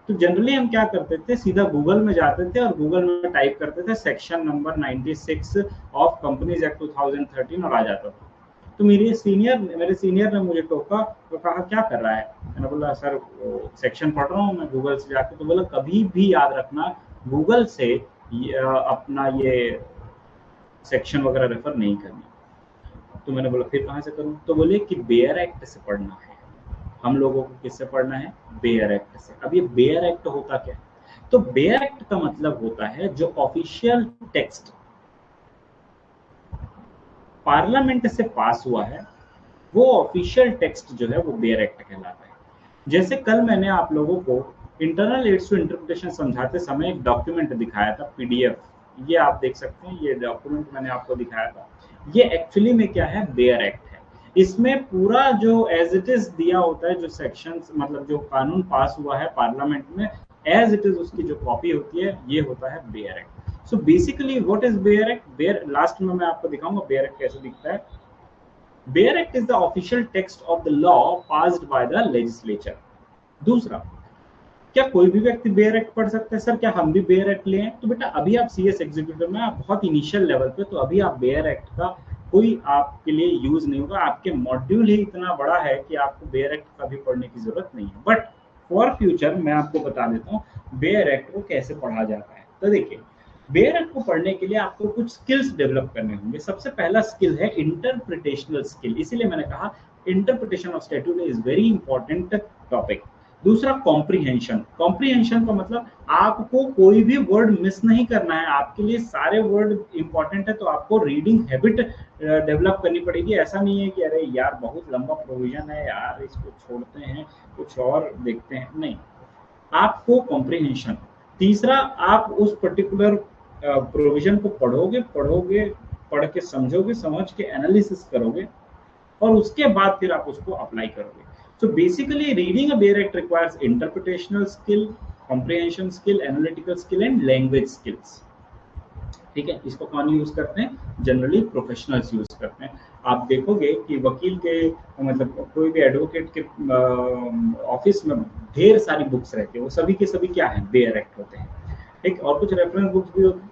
तो जनरली हम क्या करते थे, सीधा गूगल में जाते थे और गूगल में टाइप करते थे section number 96 of companies act 2013 और आ जाता था। तो मेरे सीनियर ने मुझे टोका, तो कहा क्या कर रहा है? मैंने बोला सर सेक्शन पढ़ रहा हूँ मैं गूगल से जाके। तो बोला कभी भी याद रखना, गूगल से अपना ये सेक्शन वगैरह रेफर नहीं करना। तो मैंने बोला फिर कहाँ से करूँ? तो बोले कि बेयर एक्ट से पढ़ना है। हम लोगों को किससे पढ़ना है? बेयर एक्ट से। अब ये बेयर एक्ट होता क्या है? तो बेयर एक्ट का मतलब होता है जो ऑफिशियल टेक्स्ट पार्लियामेंट से पास हुआ है, वो ऑफिशियल टेक्स्ट जो है वो बेयर एक्ट कहलाता है। जैसे कल मैंने आप लोगों को इंटरनल एड्स टू इंटरप्रिटेशन समझाते समय एक डॉक्यूमेंट दिखाया था, पीडीएफ। ये आप देख सकते हैं, ये डॉक्यूमेंट मैंने आपको दिखाया था। ये एक्चुअली में क्या है? बेयर एक्ट है। इसमें पूरा जो एज इट इज दिया होता है, जो सेक्शंस मतलब जो कानून पास हुआ है पार्लियामेंट में, एज इट इज उसकी जो कॉपी होती है, ये होता है bare act. So basically what is bare act? Bare last में मैं आपको दिखाऊंगा बेयर एक्ट कैसे दिखता है। Bare act is the official text of the law passed by the legislature. दूसरा, क्या कोई भी व्यक्ति बेयर एक्ट पढ़ सकता है? सर क्या हम भी बेयर एक्ट लें? तो बेटा अभी आप सीएस एग्जीक्यूटिव में, आप बहुत इनिशियल लेवल पे, तो अभी आप बेयर एक्ट का कोई आपके लिए यूज नहीं होगा। आपके मॉड्यूल ही इतना बड़ा है कि आपको बेयर एक्ट का भी पढ़ने की जरूरत नहीं है। बट फॉर फ्यूचर मैं आपको बता देता हूँ बेयर एक्ट को कैसे पढ़ा जाता है। तो देखिए, बेयर एक्ट को पढ़ने के लिए आपको कुछ स्किल्स डेवलप करने होंगे। सबसे पहला स्किल है इंटरप्रिटेशनल स्किल। इसीलिए मैंने कहा interpretation of statute is very important topic. दूसरा कॉम्प्रीहेंशन। कॉम्प्रीहेंशन का मतलब आपको कोई भी वर्ड मिस नहीं करना है, आपके लिए सारे वर्ड इंपॉर्टेंट है। तो आपको रीडिंग हैबिट डेवलप करनी पड़ेगी। ऐसा नहीं है कि अरे यार बहुत लंबा प्रोविजन है यार, इसको छोड़ते हैं कुछ और देखते हैं, नहीं। आपको कॉम्प्रीहेंशन। तीसरा, आप उस पर्टिकुलर प्रोविजन को पढ़ोगे पढ़ोगे पढ़ के समझोगे, समझ के एनालिसिस करोगे, और उसके बाद फिर आप उसको अप्लाई करोगे। So basically reading a bare act requires interpretational skill, comprehension skill, analytical skill and language skills. ठीक है, इसको कौन यूज करते हैं? जनरली प्रोफेशनल्स यूज करते हैं। आप देखोगे कि वकील के मतलब कोई भी एडवोकेट के ऑफिस में ढेर सारी बुक्स रहती है, वो सभी के सभी क्या है? बेयर एक्ट होते हैं। ठीक, और कुछ रेफरेंस बुक्स भी होती है।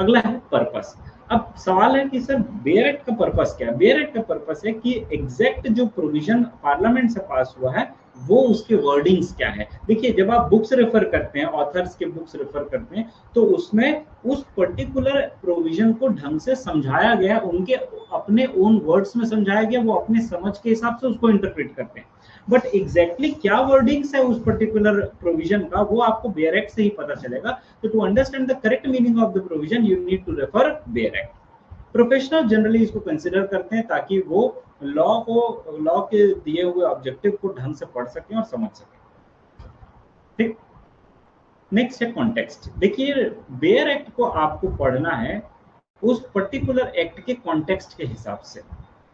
अगला है पर्पस। अब सवाल है कि सर बेयर एक्ट का पर्पस क्या है? बेयर एक्ट का पर्पस है कि एग्जैक्ट जो प्रोविजन पार्लियामेंट से पास हुआ है वो उसके वर्डिंग्स क्या है। देखिए, जब आप बुक्स रेफर करते हैं, ऑथर्स के बुक्स रेफर करते हैं, तो उसमें उस पर्टिकुलर प्रोविजन को ढंग से समझाया गया, उनके अपने ओन वर्ड्स में समझाया गया, वो अपने समझ के हिसाब से उसको इंटरप्रेट करते हैं। बट एग्जैक्टली क्या वर्डिंग्स है उस पर्टिकुलर प्रोविजन का, वो आपको बेयर एक्ट से ही पता चलेगा। तो to understand the correct meaning of the provision you need to refer bare act. Professional generally इसको कंसिडर करते हैं ताकि वो लॉ के दिए हुए ऑब्जेक्टिव को ढंग से पढ़ सकें और समझ सकें। ठीक, नेक्स्ट है कॉन्टेक्स्ट। देखिए, बेयर एक्ट को आपको पढ़ना है उस पर्टिकुलर एक्ट के कॉन्टेक्स्ट के हिसाब से।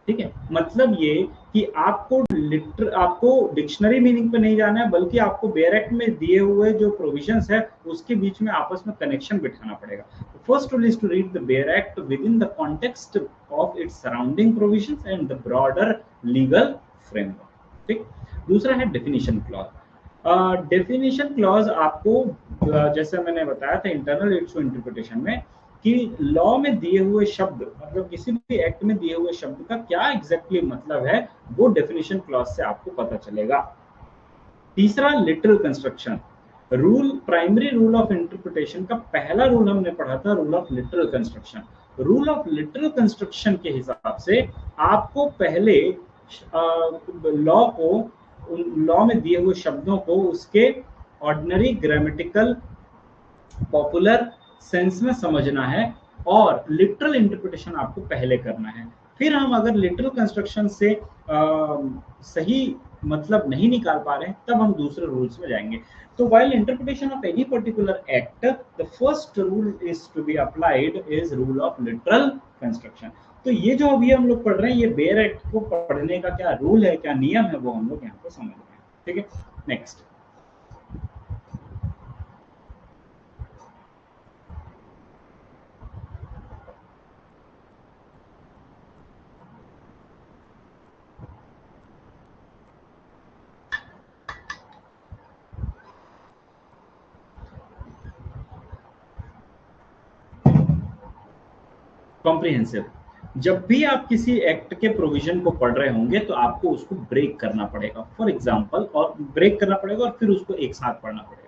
ठीक है, मतलब ये कि आपको डिक्शनरी मीनिंग पे नहीं जाना है, बल्कि आपको बेयर एक्ट में दिए हुए जो प्रोविजंस है उसके बीच में आपस में कनेक्शन बिठाना पड़ेगा। First rule is to read the bare act within the context of its surrounding provisions and the broader legal framework. ठीक, दूसरा है डेफिनेशन क्लॉज। डेफिनेशन क्लॉज आपको जैसे मैंने बताया था इंटरनल एड्स टू इंटरप्रिटेशन में, कि लॉ में दिए हुए शब्द, मतलब किसी भी एक्ट में दिए हुए शब्द का क्या एग्जैक्टली मतलब है, वो डेफिनेशन क्लॉज से आपको पता चलेगा। तीसरा, literal construction rule. Primary rule of interpretation का पहला रूल हमने पढ़ा था, rule of literal construction. Rule of literal construction के हिसाब से आपको पहले लॉ में दिए हुए शब्दों को उसके ऑर्डिनरी ग्रामेटिकल पॉपुलर सेंस में समझना है, और लिटरल इंटरप्रिटेशन आपको पहले करना है। फिर हम अगर लिटरल कंस्ट्रक्शन से सही मतलब नहीं निकाल पा रहे हैं, तब हम दूसरे रूल्स में जाएंगे। तो while interpretation of any particular act, the first rule is to be applied is rule of literal construction. तो ये जो अभी हम लोग पढ़ रहे हैं, ये बेयर एक्ट को पढ़ने का क्या रूल है, क्या नियम है, वो हम लोग यहाँ पे समझ रहे हैं। ठीक है, नेक्स्ट। कॉम्प्रिहेंसिव। जब भी आप किसी एक्ट के प्रोविजन को पढ़ रहे होंगे तो आपको उसको ब्रेक करना पड़ेगा, फॉर एग्जाम्पल, और ब्रेक करना पड़ेगा और फिर उसको एक साथ पढ़ना पड़ेगा।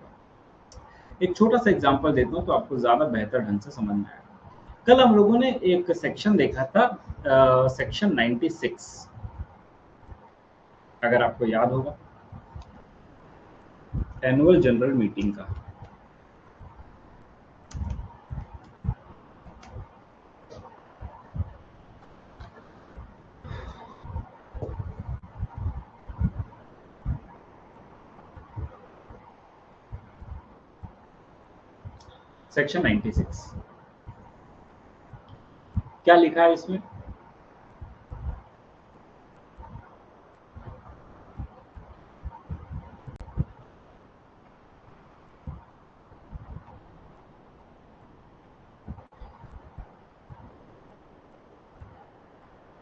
एक छोटा सा एग्जाम्पल देता हूँ तो आपको ज्यादा बेहतर ढंग से समझ में आएगा। कल हम लोगों ने एक सेक्शन देखा था, सेक्शन 96, अगर आपको याद होगा, एनुअल जनरल मीटिंग का। सेक्शन 96 क्या लिखा है इसमें?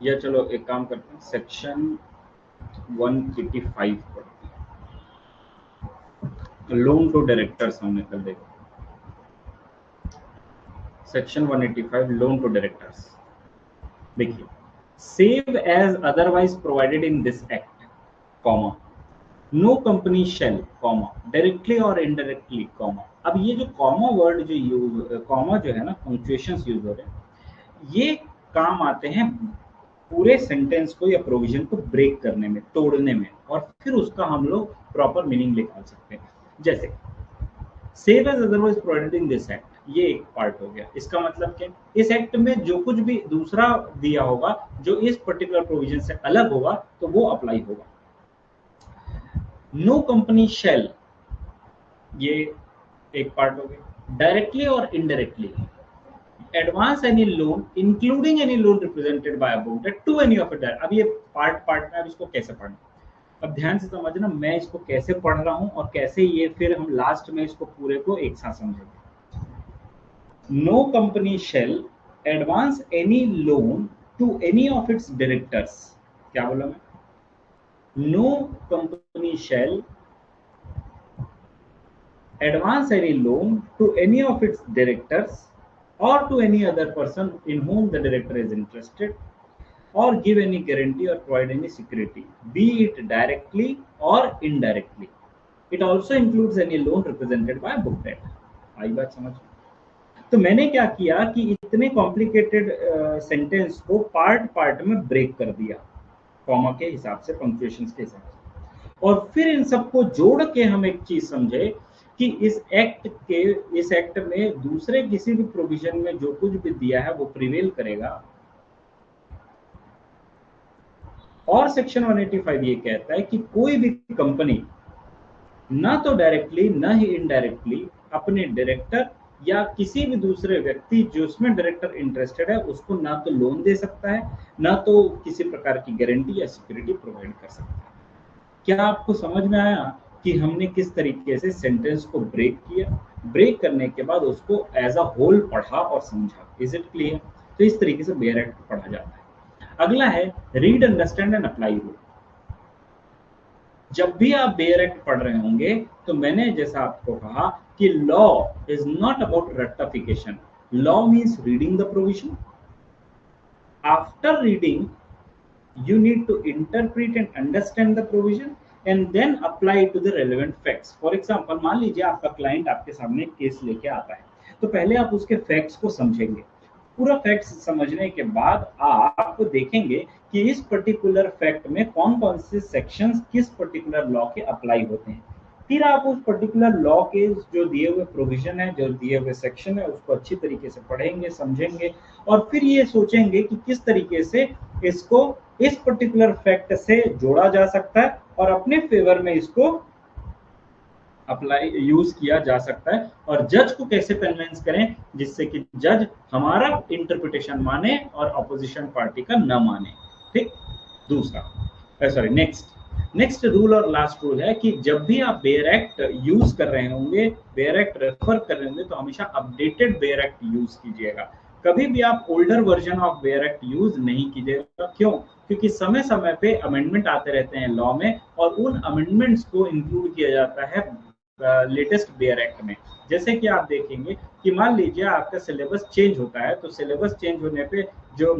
या चलो एक काम करते हैं, सेक्शन 185 पढ़ते हैं, लोन टू डायरेक्टर्स हमने कल देखा। Section 185 loan to directors. देखिए, save as otherwise provided in this act, comma, no company shall, comma, directly और इनडायरेक्टली, कॉमा। अब ये जो कॉमा वर्ड जो यूज, कॉमा जो है ना, पंक्चुएशंस यूज हो रहे हैं, ये काम आते हैं पूरे सेंटेंस को या प्रोविजन को ब्रेक करने में, तोड़ने में, और फिर उसका हम लोग प्रॉपर मीनिंग निकाल सकते हैं। जैसे save as otherwise provided in this act, ये एक पार्ट हो गया। इसका मतलब क्या? इस एक्ट में जो कुछ भी दूसरा दिया होगा जो इस पर्टिकुलर प्रोविजन से अलग होगा तो वो अप्लाई होगा। नो कंपनी शेल, ये एक पार्ट हो गया। डायरेक्टली और indirectly, advance any loan including any loan represented by about debt to any of it. अब ये पार्ट पार्ट में, अब इसको कैसे पढ़ना, अब ध्यान से समझना मैं इसको कैसे पढ़ रहा हूं और कैसे ये फिर हम लास्ट में इसको पूरे को एक साथ समझेंगे। No company shall advance any loan to any of its directors. क्या बोला मैं? No company shall advance any loan to any of its directors or to any other person in whom the director is interested, or give any guarantee or provide any security, be it directly or indirectly. It also includes any loan represented by book debt. आई बात समझ? तो मैंने क्या किया कि इतने complicated sentence को part part में ब्रेक कर दिया, कॉमा के हिसाब से, पंक्चुएशंस के हिसाब से, और फिर इन सबको जोड़ के हम एक चीज समझे कि इस एक्ट में दूसरे किसी भी प्रोविजन में जो कुछ भी दिया है वो प्रिवेल करेगा। और सेक्शन 185 ये कहता है कि कोई भी कंपनी ना तो डायरेक्टली ना ही इनडायरेक्टली अपने डायरेक्टर या किसी भी दूसरे व्यक्ति जो उसमें डायरेक्टर इंटरेस्टेड है उसको ना तो लोन दे सकता है, ना तो किसी प्रकार की गारंटी या सिक्योरिटी प्रोवाइड कर सकता है। क्या आपको समझ में आया कि हमने किस तरीके से सेंटेंस को ब्रेक किया? ब्रेक करने के बाद उसको एज अ होल पढ़ा और समझा। Is it clear? तो इस तरीके से बेयर एक्ट पढ़ा जाता है। अगला है read, understand and apply rule. जब भी आप बेयर एक्ट पढ़ रहे होंगे तो मैंने जैसा आपको कहा कि लॉ इज नॉट अबाउट रट्टाफिकेशन। Law means reading the provision. After reading you need to interpret and understand the provision and then apply it to the relevant facts. For example, मान लीजिए आपका क्लाइंट आपके सामने केस लेके आता है, तो पहले आप उसके फैक्ट्स को समझेंगे। पूरा फैक्ट्स समझने के बाद आप देखेंगे कि इस पर्टिकुलर फैक्ट में कौन कौन से सेक्शंस किस पर्टिकुलर लॉ के अप्लाई होते हैं। फिर आप उस पर्टिकुलर लॉ के जो दिए हुए प्रोविजन है, जो दिए हुए सेक्शन है, उसको अच्छी तरीके से पढ़ेंगे, समझेंगे, और फिर ये सोचेंगे कि किस तरीके से इसको इस पर्टिकुलर फैक्ट से जोड़ा जा सकता है और अपने फेवर में इसको अप्लाई यूज किया जा सकता है, और जज को कैसे कन्विंस करें जिससे कि जज हमारा इंटरप्रिटेशन माने और अपोजिशन पार्टी का न माने। ठीक। दूसरा, सॉरी, नेक्स्ट रूल और लास्ट रूल है कि जब भी आप बेयर एक्ट यूज कर रहे होंगे, बेयर एक्ट रेफर कर रहे होंगे, तो हमेशा अपडेटेड बेयर एक्ट यूज कीजिएगा। कभी भी आप older version of bare act use नहीं कीजिएगा। क्यों? क्योंकि समय समय पे अमेंडमेंट आते रहते हैं लॉ में, और उन अमेंडमेंट्स को इंक्लूड किया जाता है लेटेस्ट बेयर एक्ट में। जैसे कि आप देखेंगे कि मान लीजिए आपका सिलेबस चेंज होता है, तो सिलेबस चेंज होने पे जो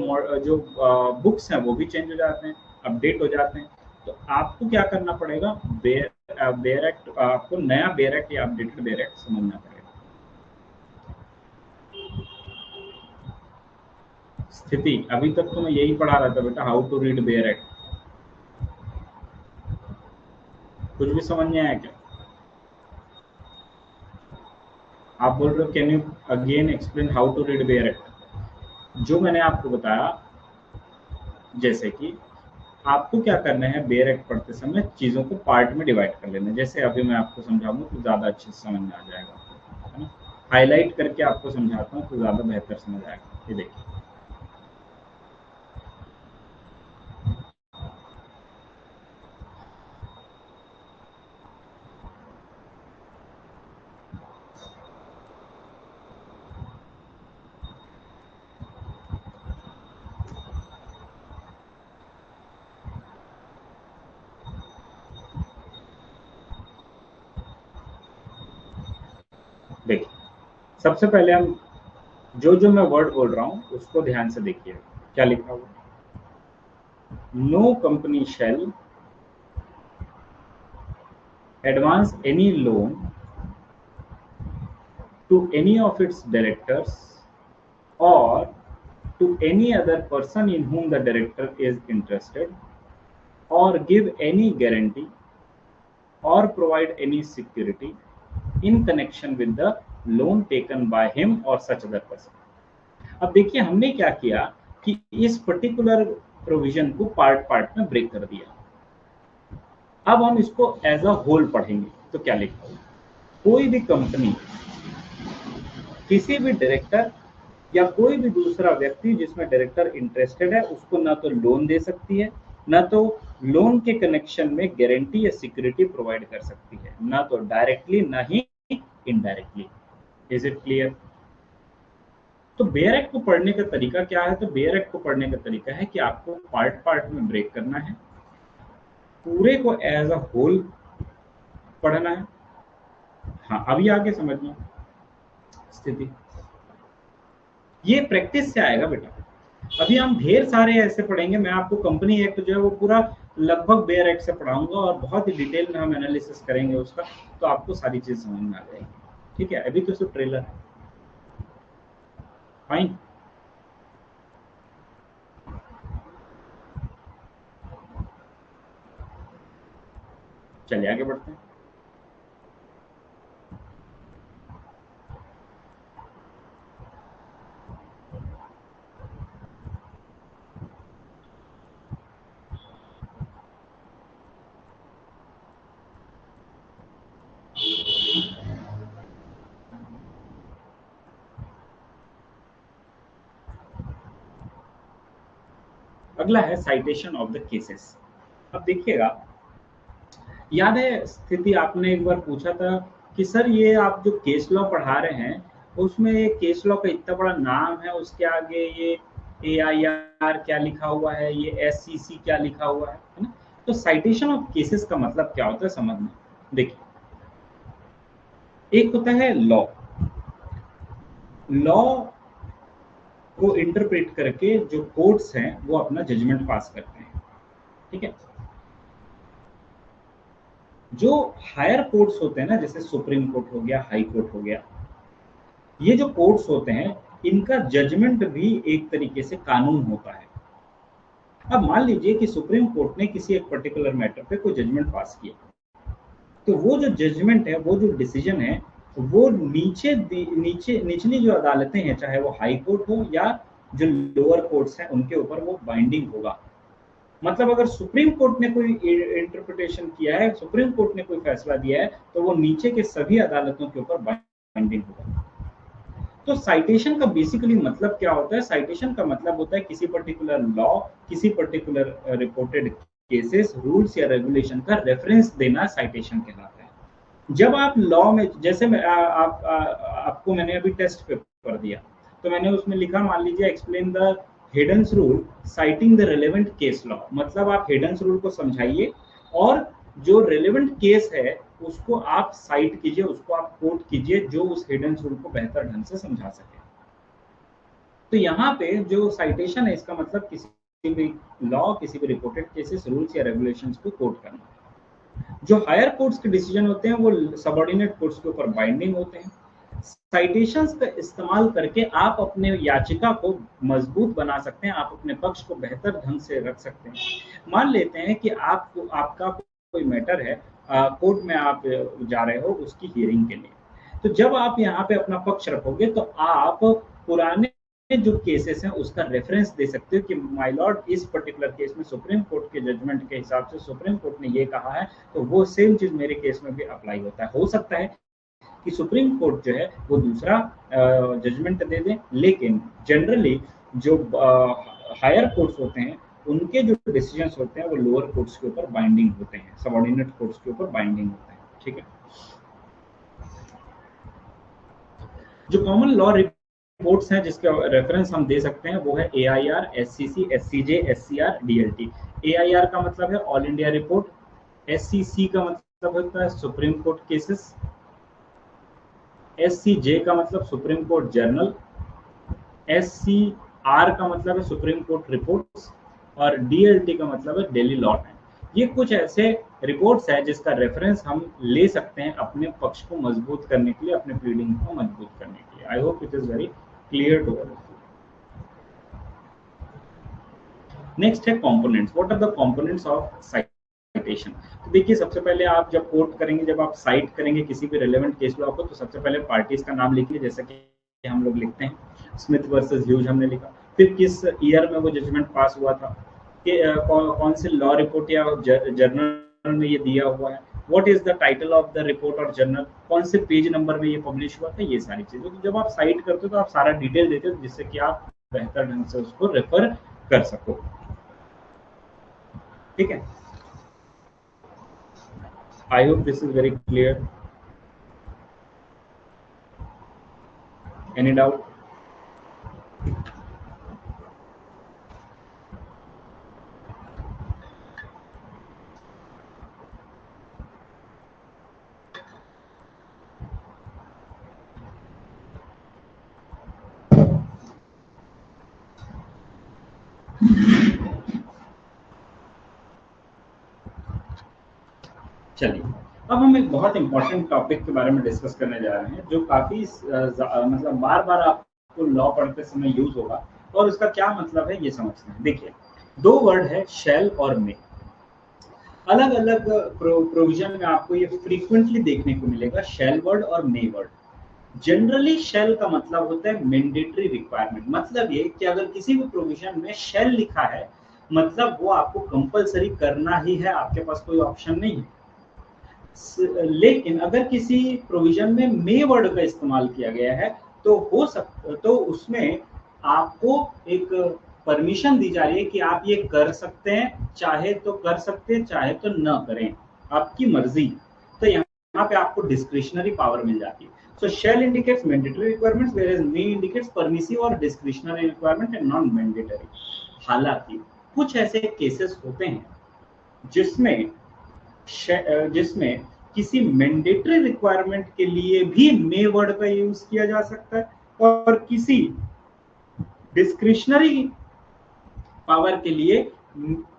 बुक्स हैं वो भी चेंज हो जाते हैं, अपडेट हो जाते हैं। तो आपको क्या करना पड़ेगा, बेयर एक्ट, आपको नया बेयर एक्ट या अपडेटेड बेयर एक्ट समझना पड़ेगा। स्थिति, अभी तक तो मैं यही पढ़ा रहा था बेटा, how to read bare act. कुछ भी समझ नहीं आया क्या? आप बोल रहे हो can you again explain how to read bare act. जो मैंने आपको बताया, जैसे कि आपको क्या करना है, बेयर एक्ट पढ़ते समय चीज़ों को पार्ट में डिवाइड कर लेना। जैसे अभी मैं आपको समझाऊंगा तो ज़्यादा अच्छे से समझ में आ जाएगा, है ना। हाईलाइट करके आपको समझाता हूँ तो ज़्यादा बेहतर समझ आएगा। ये देखिए, देखिए सबसे पहले हम जो मैं वर्ड बोल रहा हूँ उसको ध्यान से देखिए। क्या लिखा हुआ, no company shall advance any loan to any of its directors or to any other person in whom the director is interested, or give any guarantee or provide any security in connection with the loan taken by him or such other person। अब देखिए हमने क्या किया कि इस particular provision को part part में break कर दिया। अब हम इसको एज अ होल पढ़ेंगे। तो क्या लिखा हुआ, कोई भी कंपनी किसी भी डायरेक्टर या कोई भी दूसरा व्यक्ति जिसमें डायरेक्टर इंटरेस्टेड है उसको ना तो लोन दे सकती है, ना तो लोन के कनेक्शन में गारंटी या सिक्योरिटी प्रोवाइड कर सकती है, ना तो डायरेक्टली ना ही इनडायरेक्टली। Is it clear? तो बेयर एक्ट को पढ़ने का तरीका क्या है? तो बेयर एक्ट को पढ़ने का तरीका है कि आपको पार्ट पार्ट में ब्रेक करना है, पूरे को एज अ होल पढ़ना है। हाँ, अभी आगे समझना स्थिति, ये प्रैक्टिस से आएगा बेटा। अभी हम ढेर सारे ऐसे पढ़ेंगे, मैं आपको कंपनी एक्ट जो है वो पूरा लगभग बेयर एक्ट से पढ़ाऊंगा और बहुत ही डिटेल में हम एनालिसिस करेंगे उसका, तो आपको सारी चीज समझ में आ जाएगी। ठीक है, अभी तो सिर्फ ट्रेलर है। फाइन, चलिए आगे बढ़ते हैं। अगला है साइटेशन ऑफ द केसेस। अब देखिएगा, याद है स्थिति, आपने एक बार पूछा था कि सर ये आप जो केस लॉ पढ़ा रहे हैं उसमें केस लॉ का इतना बड़ा नाम है, उसके आगे ये AIR क्या लिखा हुआ है, ये SCC क्या लिखा हुआ है ना। तो साइटेशन ऑफ केसेस का मतलब क्या होता है समझना। देखिए, एक होता है लॉ, लॉ को इंटरप्रेट करके जो कोर्ट्स हैं वो अपना जजमेंट पास करते हैं। ठीक है, जो हायर कोर्ट्स होते हैं ना, जैसे सुप्रीम कोर्ट हो गया, हाई कोर्ट हो गया, ये जो कोर्ट्स होते हैं इनका जजमेंट भी एक तरीके से कानून होता है। अब मान लीजिए कि सुप्रीम कोर्ट ने किसी एक पर्टिकुलर मैटर पे कोई जजमेंट पास किया, तो वो जो जजमेंट है, वो जो डिसीजन है, वो नीचे निचली जो अदालतें हैं, चाहे वो हाई कोर्ट हो या जो लोअर कोर्ट्स हैं, उनके ऊपर वो बाइंडिंग होगा। मतलब अगर सुप्रीम कोर्ट ने कोई इंटरप्रिटेशन किया है, सुप्रीम कोर्ट ने कोई फैसला दिया है, तो वो नीचे के सभी अदालतों के ऊपर बाइंडिंग होगा। तो साइटेशन का बेसिकली मतलब क्या होता है? साइटेशन का मतलब होता है किसी पर्टिकुलर लॉ, किसी पर्टिकुलर रिपोर्टेड केसेस, रूल्स या रेगुलेशन का रेफरेंस देना साइटेशन कहलाता है। जब आप लॉ में, जैसे आपको मैंने अभी टेस्ट पेपर दिया, तो मैंने उसमें लिखा, मान लीजिए explain the Heydon's rule citing the relevant case law. मतलब आप हेडन्स रूल को समझाइए और जो रेलेवेंट केस है उसको आप साइट कीजिए, उसको आप कोट कीजिए, जो उस हिडन रूल को बेहतर ढंग से समझा सके। तो यहाँ पे जो साइटेशन है, इसका मतलब किसी भी लॉ, किसी भी रिपोर्टेड केसेस, रूल्स या रेगुलेशंस को कोट करना। जो हायर कोर्ट्स के डिसीजन होते हैं वो सबऑर्डिनेट कोर्ट्स के ऊपर बाइंडिंग होते हैं। साइटेशंस का इस्तेमाल करके आप अपने याचिका को मजबूत बना सकते हैं, आप अपने पक्ष को बेहतर ढंग से रख सकते हैं। मान लेते हैं कि आपको आपका कोई मैटर है, कोर्ट में आप जा रहे हो उसकी हियरिंग के लिए। तो जब आप यहाँ पे अपना पक्ष रखोगे तो आप पुराने जो केसेस हैं उसका रेफरेंस दे सकते हो कि माय लॉर्ड, इस पर्टिकुलर केस में सुप्रीम कोर्ट के जजमेंट के हिसाब से सुप्रीम कोर्ट ने ये कहा है, तो वो सेम चीज मेरे केस में भी अप्लाई होता है। हो सकता है कि सुप्रीम कोर्ट जो है वो दूसरा जजमेंट दे दे, लेकिन जनरली जो हायर कोर्ट्स होते हैं उनके जो डिसीजंस होते हैं वो लोअर कोर्ट्स के ऊपर बाइंडिंग होते हैं, सबऑर्डिनेट कोर्ट्स के ऊपर बाइंडिंग होते हैं। ठीक है। जो कॉमन लॉ रिपोर्ट्स हैं जिसका रेफरेंस हम दे सकते हैं वो है AIR, SCC, SCJ, SCR, DLT। AIR का मतलब है ऑल इंडिया रिपोर्ट, SCC का मतलब होता है सुप्रीम कोर्ट केसेस, SCJ का मतलब सुप्रीम कोर्ट जर्नल, SCR का मतलब है सुप्रीम कोर्ट रिपोर्ट्स, और DLT का मतलब है डेली लॉ टाइम। ये कुछ ऐसे रिपोर्ट्स है जिसका रेफरेंस हम ले सकते हैं अपने पक्ष को मजबूत करने के लिए, अपने प्लीडिंग को मजबूत करने के लिए। I hope it is very clear to all. Next है components. What are the components of citation? तो देखिए, सबसे पहले आप जब कोट करेंगे, जब आप साइट करेंगे किसी भी रेलेवेंट केस लॉ को, तो सबसे पहले पार्टीज का नाम लिखिए, जैसा कि हम लोग लिखते हैं स्मिथ वर्सेस ह्यूज हमने लिखा। फिर किस ईयर में वो जजमेंट पास हुआ था, कि कौन से लॉ रिपोर्ट या जर्नल में ये दिया हुआ है, what is the title of the report और जर्नल, कौन से पेज नंबर में ये पब्लिश हुआ था, ये सारी चीजें। तो जब आप साइट करते हो तो आप सारा डिटेल देते हो, जिससे कि आप बेहतर ढंग से उसको रेफर कर सको। ठीक है। I hope this is very clear. Any doubt? चलिए, अब हम एक बहुत इंपॉर्टेंट टॉपिक के बारे में डिस्कस करने जा रहे हैं, जो काफी मतलब बार बार आपको लॉ पढ़ते समय यूज होगा, और उसका क्या मतलब है ये समझते हैं। देखिए, दो वर्ड है शेल और मे। अलग अलग प्रोविजन में आपको ये फ्रीक्वेंटली देखने को मिलेगा, शेल वर्ड और मे वर्ड। जनरली शेल का मतलब होता है मैंडेटरी रिक्वायरमेंट, मतलब ये कि अगर किसी भी प्रोविजन में शेल लिखा है मतलब वो आपको कंपलसरी करना ही है, आपके पास कोई ऑप्शन नहीं है। लेकिन अगर किसी प्रोविजन में मे वर्ड का इस्तेमाल किया गया है तो हो सकता, तो उसमें आपको एक परमिशन दी जा रही है कि आप ये कर सकते हैं, चाहे तो कर सकते हैं, चाहे तो न करें, आपकी मर्जी। तो यहाँ पे आपको डिस्क्रिशनरी पावर मिल जाती है। So shall indicates mandatory requirements, where may indicates permissive और discretionary requirement and non mandatory. हालांकि कुछ ऐसे केसेस होते हैं जिसमें जिसमें किसी मैंडेटरी रिक्वायरमेंट के लिए भी मे वर्ड का यूज किया जा सकता है, और किसी डिस्क्रिशनरी पावर के लिए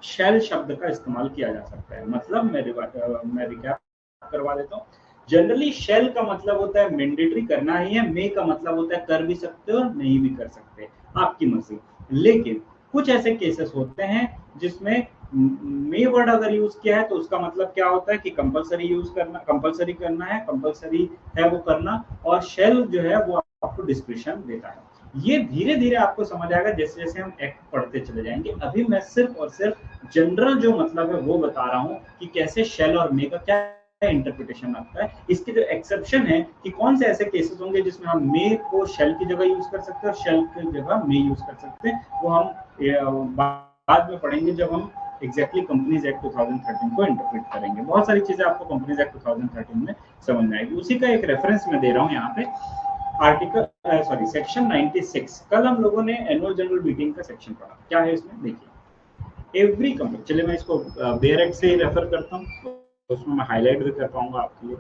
शेल शब्द का इस्तेमाल किया जा सकता है। मतलब मैं रिकैप करवा देता हूँ। जनरली शेल का मतलब होता है मैंडेटरी, करना ही है। मे का मतलब होता है कर भी सकते हो और नहीं भी कर सकते, आपकी मर्जी। लेकिन कुछ ऐसे केसेस होते हैं जिसमें मे वर्ड अगर यूज किया है तो उसका मतलब क्या होता है कि कंपलसरी यूज करना, कंपलसरी करना है, कंपलसरी है वो करना, और शेल जो है वो आपको डिस्क्रिप्शन देता है। ये धीरे धीरे आपको समझ आएगा जैसे जैसे हम एक्ट पढ़ते चले जाएंगे। अभी मैं सिर्फ और सिर्फ जनरल जो मतलब है वो बता रहा हूँ कि कैसे शेल और मे का क्या इंटरप्रिटेशन आता है। इसके जो एक्सेप्शन है कि कौन से ऐसे केसेस होंगे जिसमें हम मे को शेल की जगह यूज कर सकते हैं और शेल की जगह मे यूज कर सकते हैं, वो हम बाद में पढ़ेंगे जब हम एग्जैक्टली कंपनीज एक्ट 2013 को इंटरप्रेट करेंगे। बहुत सारी चीजें आपको कंपनीज एक्ट 2013 में समझ में आएगी। उसी का एक रेफरेंस मैं दे रहा हूँ यहाँ पे, आर्टिकल सेक्शन 96। कल हम लोगों ने एनुअल जनरल मीटिंग का सेक्शन पढ़ा। क्या है इसमें? देखिए, एवरी कंपनी, चलिए मैं इसको बेयर एक्ट से रेफर करता हूँ। तो उसमें मैं हाईलाइट भी कर पाऊंगा आपके लिए।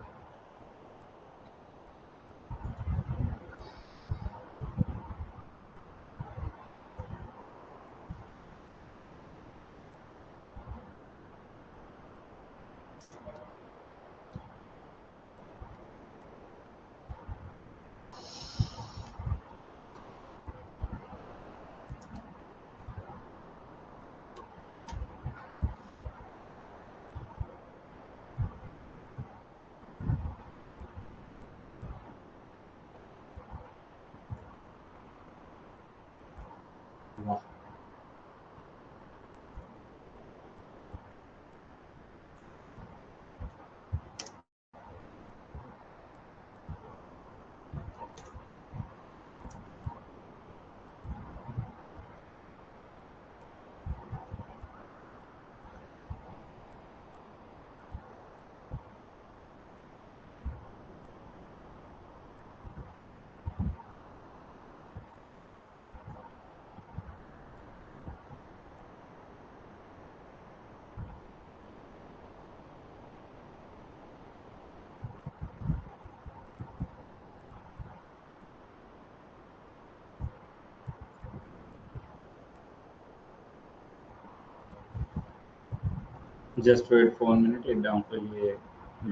जस्ट वेट फॉर 1 मिनट, एकदम पे ये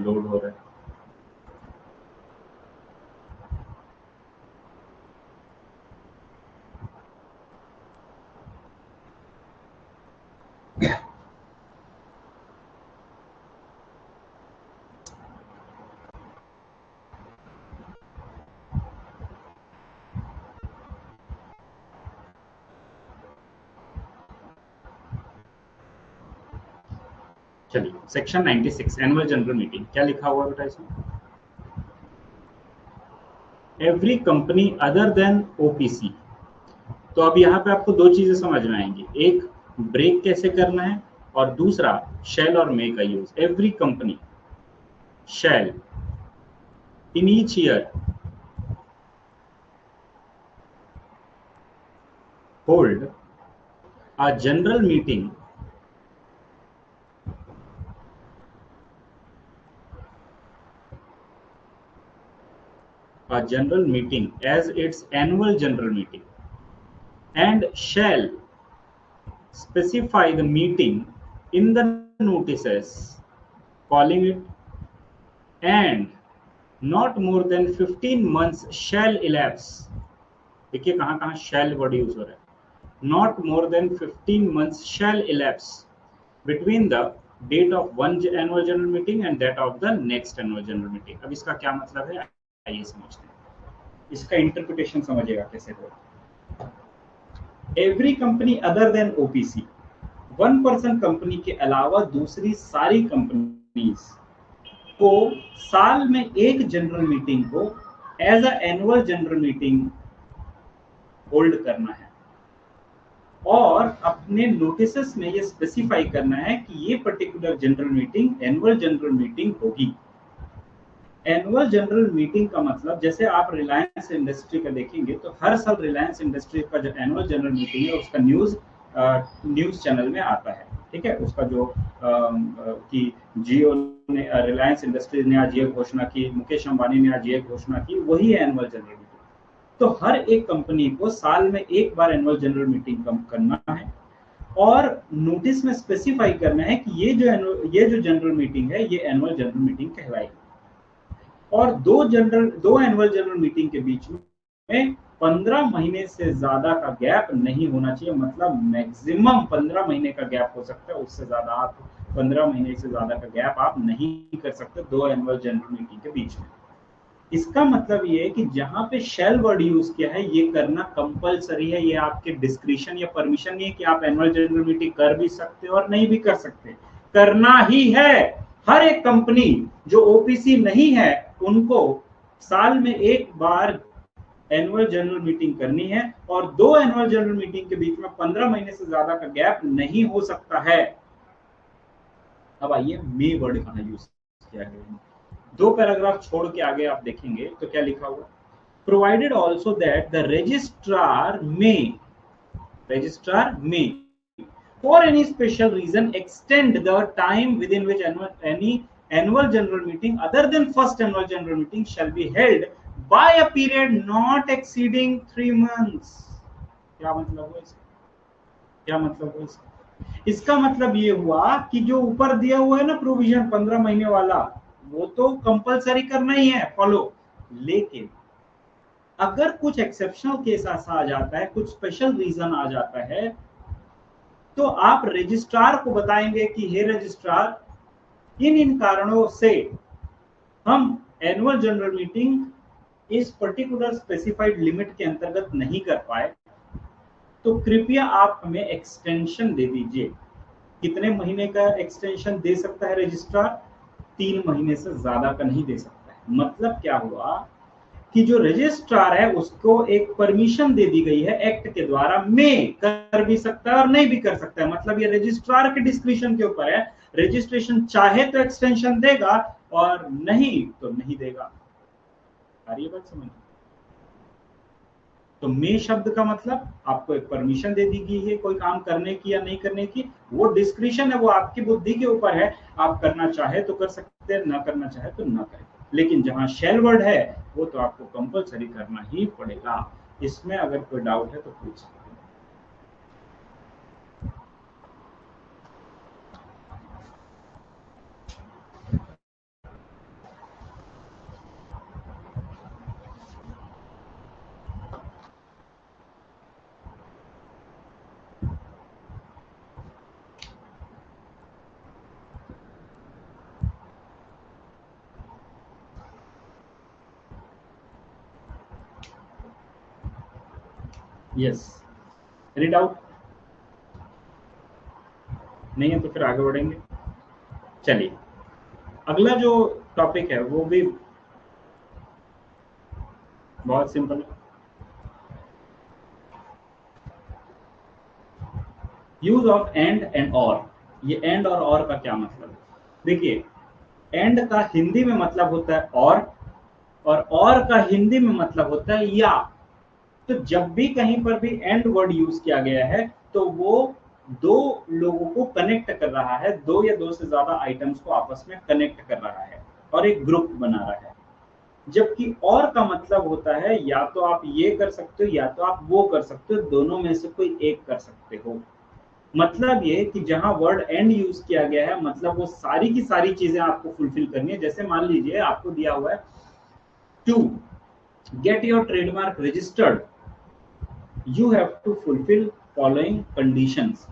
लोड हो रहा है। चलिए, सेक्शन 96 एनुअल जनरल मीटिंग, क्या लिखा हुआ है बेटा इसमें? Every company other than OPC. तो अब यहाँ पे आपको दो चीजें समझ में आएंगी, एक ब्रेक कैसे करना है और दूसरा शैल और मे का use. Every company shall in each year hold a general meeting as its annual general meeting and shall specify the meeting in the notices calling it, and not more than 15 months shall elapse। देखिए कहां कहां shall word use हो रहा है। not more than 15 months shall elapse between the date of one annual general meeting and that of the next annual general meeting। अब इसका क्या मतलब है, आइए समझते हैं, इसका इंटरप्रिटेशन समझिएगा कैसे होगा। Every company other than OPC, one person company के अलावा दूसरी सारी कंपनीज को साल में एक जनरल मीटिंग को as a annual general meeting hold करना है और अपने नोटिसेस में ये स्पेसिफाई करना है कि ये particular general meeting annual general meeting होगी। एनुअल जनरल मीटिंग का मतलब, जैसे आप रिलायंस इंडस्ट्री का देखेंगे तो हर साल रिलायंस इंडस्ट्री का जो एनुअल जनरल मीटिंग है उसका न्यूज चैनल में आता है, ठीक है। उसका जो कि जियो ने, रिलायंस इंडस्ट्रीज ने आज ये घोषणा की, मुकेश अंबानी ने आज ये घोषणा की, वही है एनुअल जनरल मीटिंग। तो हर एक कंपनी को साल में एक बार एनुअल जनरल मीटिंग करना है और नोटिस में स्पेसिफाई करना है कि ये जो जनरल मीटिंग है ये एनुअल जनरल मीटिंग कहलाएगी। और दो एनुअल जनरल मीटिंग के बीच में 15 महीने से ज्यादा का गैप नहीं होना चाहिए। मतलब मैक्सिमम 15 महीने का गैप हो सकता है, उससे ज्यादा आप 15 महीने से ज्यादा का गैप आप नहीं कर सकते दो एनुअल जनरल मीटिंग के बीच में। इसका मतलब ये है कि जहां पे शैल वर्ड यूज किया है ये करना कंपलसरी है, ये आपके डिस्क्रिशन या परमिशन नहीं है कि आप एनुअल जनरल मीटिंग कर भी सकते हो और नहीं भी कर सकते, करना ही है। हर एक कंपनी जो ओपीसी नहीं है उनको साल में एक बार एनुअल जनरल मीटिंग करनी है और दो एनुअल जनरल मीटिंग के बीच में 15 महीने से ज्यादा का गैप नहीं हो सकता है। अब आइए मे वर्ड कहां यूज किया है, दो पैराग्राफ छोड़ के आगे आप देखेंगे तो क्या लिखा हुआ, provided also that the registrar may for any special reason extend the time within which any annual general meeting other than first annual general meeting shall be held by a period not exceeding 3 months। क्या मतलब हुआ इसका? क्या मतलब हुआ इसका? इसका मतलब ये हुआ कि जो ऊपर दिया हुआ है ना प्रोविजन 15 महीने वाला, वो तो कंपलसरी करना ही है फॉलो, लेकिन अगर कुछ एक्सेप्शनल केस ऐसा आ जाता है, कुछ स्पेशल रीजन आ जाता है, तो आप रजिस्ट्रार को बताएंगे कि हे रजिस्ट्रार, इन कारणों से हम एनुअल जनरल मीटिंग इस पर्टिकुलर स्पेसिफाइड लिमिट के अंतर्गत नहीं कर पाए, तो कृपया आप हमें एक्सटेंशन दे दीजिए। कितने महीने का एक्सटेंशन दे सकता है रजिस्ट्रार? 3 महीने से ज्यादा का नहीं दे सकता है। मतलब क्या हुआ कि जो रजिस्ट्रार है उसको एक परमिशन दे दी गई है एक्ट के द्वारा, में कर भी सकता है और नहीं भी कर सकता है। मतलब ये रजिस्ट्रार के डिस्क्रिप्शन के ऊपर है, रजिस्ट्रेशन चाहे तो एक्सटेंशन देगा और नहीं तो नहीं देगा। आ रही है बात समझ? तो मे शब्द का मतलब आपको एक परमिशन दे दी गई है कोई काम करने की या नहीं करने की, वो डिस्क्रिप्शन है, वो आपकी बुद्धि के ऊपर है, आप करना चाहे तो कर सकते हैं, ना करना चाहे तो ना करें। लेकिन जहां शेल वर्ड है वो तो आपको कंपलसरी करना ही पड़ेगा। इसमें अगर कोई डाउट है तो पूछ सकते हैं। Yes, any doubt? नहीं है तो फिर आगे बढ़ेंगे। चलिए, अगला जो टॉपिक है वो भी बहुत सिंपल है। यूज ऑफ एंड और। ये एंड और का क्या मतलब है? देखिए, एंड का हिंदी में मतलब होता है और का हिंदी में मतलब होता है या। तो जब भी कहीं पर भी एंड वर्ड यूज किया गया है तो वो दो लोगों को कनेक्ट कर रहा है, दो या दो से ज्यादा आइटम्स को आपस में कनेक्ट कर रहा है और एक ग्रुप बना रहा है। जबकि और का मतलब होता है या तो आप ये कर सकते हो या तो आप वो कर सकते हो, दोनों में से कोई एक कर सकते हो। मतलब ये कि जहां वर्ड एंड यूज किया गया है, मतलब वो सारी की सारी चीजें आपको फुलफिल करनी है। जैसे मान लीजिए आपको दिया हुआ है to get your trademark registered you have to fulfil following conditions,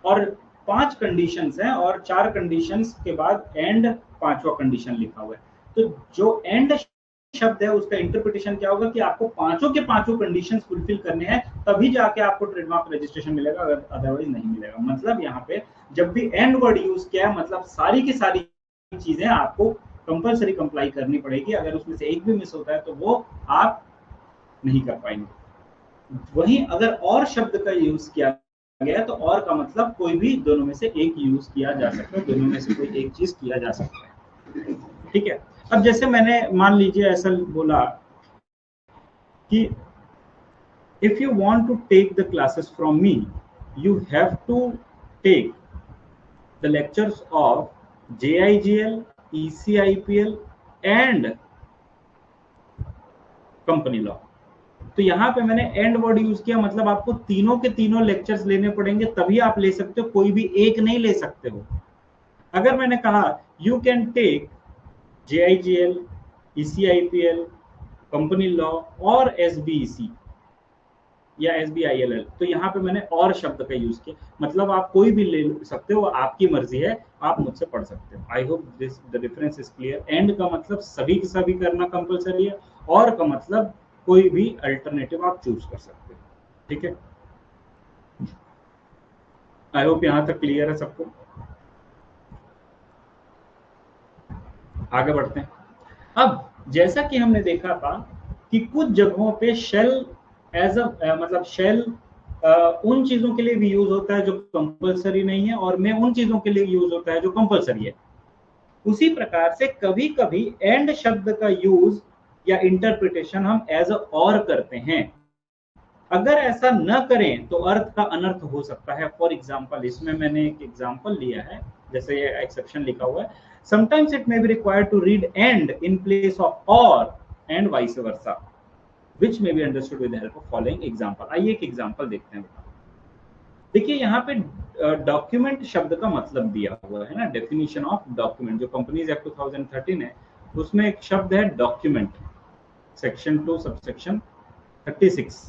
और 5 कंडीशंस हैं और 4 कंडीशंस के बाद एंड 5वां कंडीशन लिखा हुआ है। तो जो एंड शब्द है उसका इंटरप्रिटेशन क्या होगा कि आपको पांचों के पांचों कंडीशंस फुलफिल करने हैं, तभी जाके आपको ट्रेडमार्क रजिस्ट्रेशन मिलेगा, अगर अदरवाइज नहीं मिलेगा। मतलब यहाँ पे जब भी एंड वर्ड यूज किया है, मतलब सारी की सारी चीजें आपको कंपलसरी कंप्लाई करनी पड़ेगी। अगर उसमें से एक भी मिस होता है तो वो आप नहीं कर पाएंगे। वहीं अगर और शब्द का यूज किया गया तो और का मतलब कोई भी दोनों में से एक यूज किया जा सकता है, दोनों में से कोई एक चीज किया जा सकता है। ठीक है। अब जैसे मैंने मान लीजिए ऐसा बोला कि if you want to take the classes from me you have to take the lectures of JIGL, ECIPL and company law. तो यहाँ पे मैंने एंड वर्ड यूज किया, मतलब आपको तीनों के तीनों लेक्चर्स लेने पड़ेंगे, तभी आप ले सकते हो, कोई भी एक नहीं ले सकते हो। अगर मैंने कहा you can take JIGL, ECIPL, company law और SBEC या SBILL, तो यहाँ पे मैंने और शब्द का यूज किया, मतलब आप कोई भी ले सकते हो, आपकी मर्जी है, आप मुझसे पढ़ सकते हो। I hope this the difference is clear. And का मतलब सभी के सभी करना कंपलसरी है, और का मतलब कोई भी अल्टरनेटिव आप चूज कर सकते हो। ठीक है, आई होप यहाँ तक क्लियर है सबको। आगे बढ़ते हैं। अब जैसा कि हमने देखा था कि कुछ जगहों पे शेल एज अ मतलब शेल उन चीजों के लिए भी यूज होता है जो कंपलसरी नहीं है, और में उन चीजों के लिए यूज होता है जो कंपलसरी है। उसी प्रकार से कभी कभी एंड शब्द का यूज या इंटरप्रिटेशन हम एज अ और करते हैं। अगर ऐसा न करें तो अर्थ का अनर्थ हो सकता है। फॉर एग्जाम्पल, इसमें मैंने एक एग्जाम्पल लिया है, जैसे ये एक्सेप्शन लिखा हुआ है, Sometimes it may be required to read and in place of or and vice versa, which may be understood with the help of following example. आइए एक एग्जांपल देखते हैं। देखिए यहाँ पे डॉक्यूमेंट शब्द का मतलब दिया हुआ है ना, डेफिनेशन ऑफ डॉक्यूमेंट जो कंपनीज एक्ट 2013 है उसमें एक शब्द है डॉक्यूमेंट, सेक्शन 2 सबसेक्शन 36।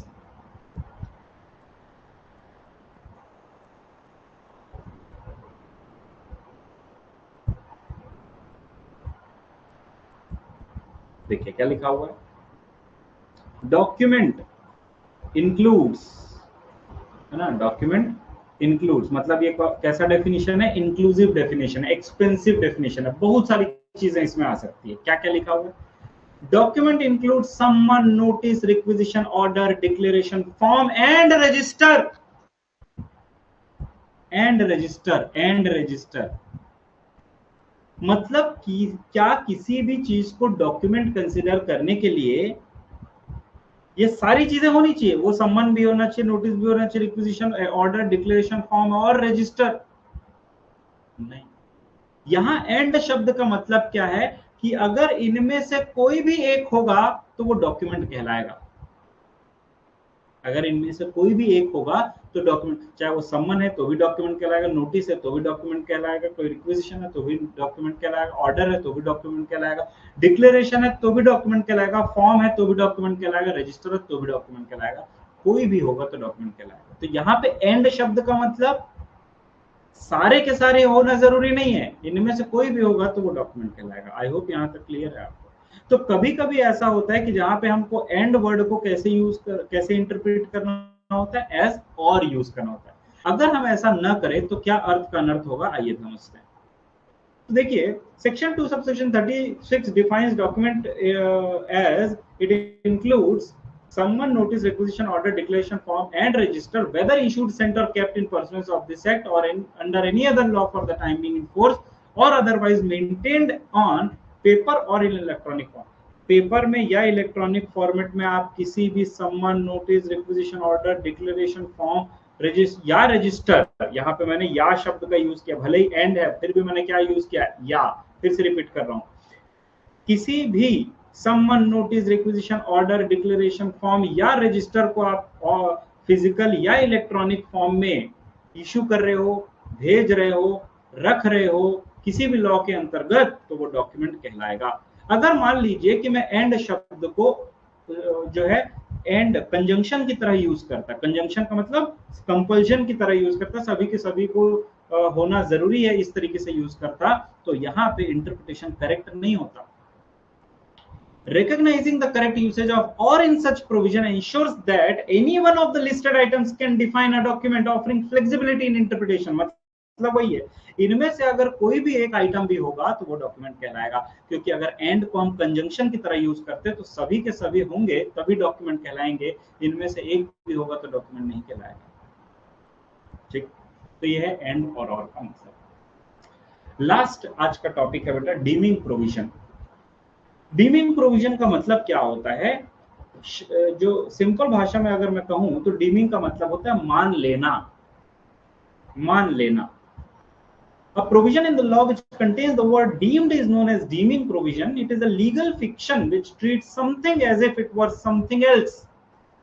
देखिए क्या लिखा हुआ है, डॉक्यूमेंट इंक्लूड्स, है ना, डॉक्यूमेंट इंक्लूड्स मतलब ये कैसा डेफिनेशन है, इंक्लूसिव डेफिनेशन है, एक्सपेंसिव डेफिनेशन है, बहुत सारी चीजें इसमें आ सकती है। क्या क्या लिखा हुआ है, document includes summon, notice, requisition order, declaration form and register, and register, and register मतलब कि क्या किसी भी चीज को डॉक्यूमेंट कंसिडर करने के लिए ये सारी चीजें होनी चाहिए, वो सम्मन भी होना चाहिए, नोटिस भी होना चाहिए, रिक्विजिशन ऑर्डर, डिक्लेरेशन फॉर्म और रजिस्टर नहीं। यहां एंड शब्द का मतलब क्या है कि अगर इनमें से कोई भी एक होगा तो वो डॉक्यूमेंट कहलाएगा। अगर इनमें से कोई भी एक होगा तो डॉक्यूमेंट, चाहे वो सम्मन है तो भी डॉक्यूमेंट कहलाएगा, नोटिस है तो भी डॉक्यूमेंट कहलाएगा, कोई रिक्विजिशन है तो भी डॉक्यूमेंट कहलाएगा, ऑर्डर है तो भी डॉक्यूमेंट कहलाएगा, डिक्लेरेशन है तो भी डॉक्यूमेंट कहलाएगा, फॉर्म है तो भी डॉक्यूमेंट कहलाएगा, रजिस्टर है तो भी डॉक्यूमेंट कहलाएगा, कोई भी होगा तो डॉक्यूमेंट कहलाएगा। तो यहाँ पे एंड शब्द का मतलब सारे के सारे होना जरूरी नहीं है, इनमें से कोई भी होगा तो वो डॉक्यूमेंट कहलाएगा। आई होप यहाँ तक क्लियर है आपको। तो कभी कभी ऐसा होता है कि जहां पे हमको एंड वर्ड को कैसे इंटरप्रेट करना होता है, एज और यूज करना होता है। अगर हम ऐसा न करें तो क्या अर्थ का अनर्थ होगा, आइए समझते हैं। तो देखिए section 2 subsection 36 defines document as it includes summon, notice, requisition order, declaration form and register whether issued, sent or kept in pursuance of this act or under any other law for the time being in force or otherwise maintained on paper और इन electronic form. Paper में या electronic format में आप किसी भी सम्मन, notice, requisition order, declaration form या register, यहाँ पे मैंने या शब्द का यूज किया, भले ही एंड है फिर भी मैंने क्या यूज किया, या। फिर से रिपीट कर रहा हूं, किसी भी सम्मन, notice, requisition order, declaration form या रजिस्टर को आप फिजिकल या इलेक्ट्रॉनिक फॉर्म में इशू कर रहे हो, भेज रहे हो, रख रहे हो किसी भी लॉ के अंतर्गत, तो वो डॉक्यूमेंट कहलाएगा। अगर मान लीजिए कि मैं एंड शब्द को जो है एंड कंजंक्शन की तरह यूज करता, कंजंक्शन का मतलब कंपल्शन की तरह यूज करता, सभी के सभी को होना जरूरी है, इस तरीके से यूज करता, तो यहाँ पे इंटरप्रिटेशन करेक्ट नहीं होता। Recognizing the correct usage of or in such provision ensures that any one of the listed items can define a document offering flexibility in interpretation। मतलब वही है, इनमें से अगर कोई भी एक आइटम भी होगा तो वो डॉक्यूमेंट कहलाएगा, क्योंकि अगर एंड को हम कंजंक्शन की तरह यूज करते तो सभी के सभी होंगे तभी डॉक्यूमेंट कहलाएंगे, इनमें से एक भी होगा तो डॉक्यूमेंट नहीं कहलाएगा। ठीक, तो ये है एंड और का मतलब। लास्ट आज का टॉपिक है बेटा डीमिंग प्रोविजन। डीमिंग प्रोविजन का मतलब क्या होता है, जो सिंपल भाषा में अगर मैं कहूं तो डीमिंग का मतलब होता है मान लेना, मान लेना। A provision in the law which contains the word deemed is known as deeming provision. It is a legal fiction which treats something as if it were something else,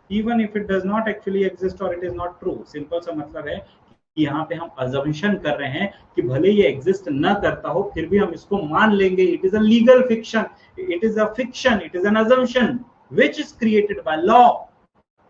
even if it does not actually exist or it is not true। Simple सा मतलब है कि यहाँ पे हम assumption कर रहे हैं कि भले ये एग्जिस्ट ना करता हो फिर भी हम इसको मान लेंगे। It is a legal fiction, it is a fiction, it is an assumption which is created by law,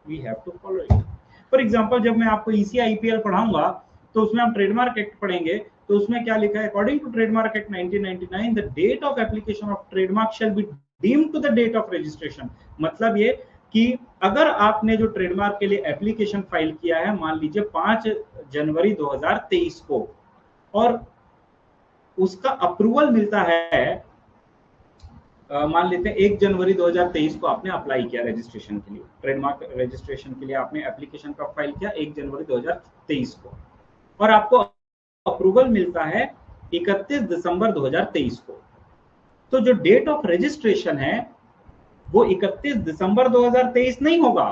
we have to follow it. For example जब मैं आपको ईसीआईपीएल पढ़ाऊंगा तो उसमें हम ट्रेडमार्क एक्ट पढ़ेंगे, तो उसमें क्या लिखा है, according to trademark act 1999 the date of application of trademark shall be deemed to the date of registration. मतलब ये कि अगर आपने जो ट्रेडमार्क के लिए एप्लीकेशन फाइल किया है मान लीजिए 5 जनवरी 2023 को, और उसका अप्रूवल मिलता है मान लेते हैं 1 जनवरी 2023 को आपने अप्लाई किया रजिस्ट्रेशन के लिए, ट्रेडमार्क रजिस्ट्रेशन के लिए आपने एप्लीकेशन का फाइल किया 1 जनवरी 2023 को, और आपको अप्रूवल मिलता है 31 दिसंबर 2023 को। तो जो डेट ऑफ रजिस्ट्रेशन है वो 31 दिसंबर 2023 नहीं होगा,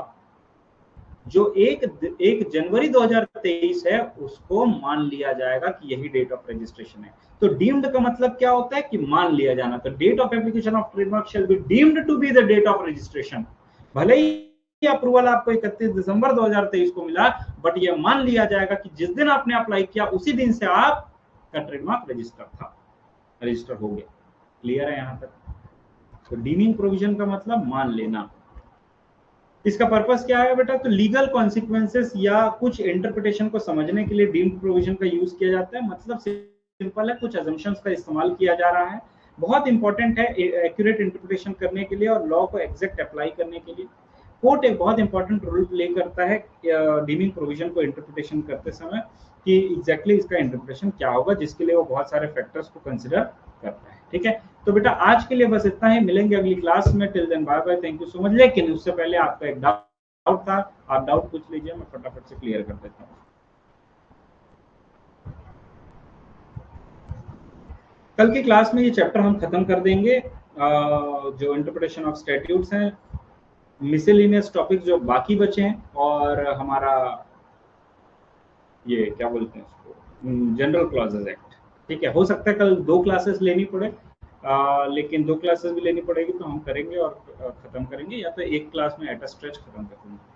जो एक जनवरी 2023 है उसको मान लिया जाएगा कि यही डेट ऑफ रजिस्ट्रेशन है। तो डीम्ड का मतलब क्या होता है कि मान लिया जाना। तो date of application of trademark shall be deemed to be the date of registration. भले ही अप्रूवल आपको 31 दिसंबर 2023 को मिला, बट यह मान लिया जाएगा कि जिस दिन आपने अप्लाई किया उसी दिन से आपका ट्रेडमार्क रजिस्टर हो गया। क्लियर है यहां तक? तो डीमिंग प्रोविजन का मतलब मान लेना। इसका पर्पस क्या है बेटा? तो लीगल कॉन्सिक्वेंसेस या कुछ इंटरप्रिटेशन को समझने के लिए डीम्ड प्रोविजन का यूज किया जाता है। मतलब सिंपल है, कुछ अजम्पशंस का इस्तेमाल किया जा रहा है। बहुत इंपॉर्टेंट है एक्यूरेट इंटरप्रिटेशन करने के लिए और लॉ को एग्जैक्ट अप्लाई करने के लिए। कोर्ट एक बहुत इंपॉर्टेंट रोल प्ले करता है डीमिंग प्रोविजन को इंटरप्रिटेशन करते समय कि एग्जैक्टली इसका इंटरप्रिटेशन क्या होगा, जिसके लिए वो बहुत सारे फैक्टर्स को कंसिडर करता है। ठीक है, तो बेटा आज के लिए बस इतना ही, मिलेंगे अगली क्लास में। Till then bye bye, thank you so much. लेकिन उससे पहले आपका एक डाउट था, आप डाउट पूछ लीजिए, मैं फटाफट से क्लियर कर देता हूँ। कल की क्लास में ये चैप्टर हम खत्म कर देंगे, जो इंटरप्रिटेशन ऑफ स्टैट्यूट्स हैं, मिसलेनियस टॉपिक जो बाकी बचे हैं, और हमारा ये क्या बोलते हैं उसको, जनरल क्लॉजेज एक्ट। ठीक है, हो सकता है कल 2 क्लासेस लेनी पड़े, लेकिन 2 क्लासेस भी लेनी पड़ेगी तो हम करेंगे और खत्म करेंगे, या तो एक क्लास में एट अ स्ट्रेच खत्म कर देंगे।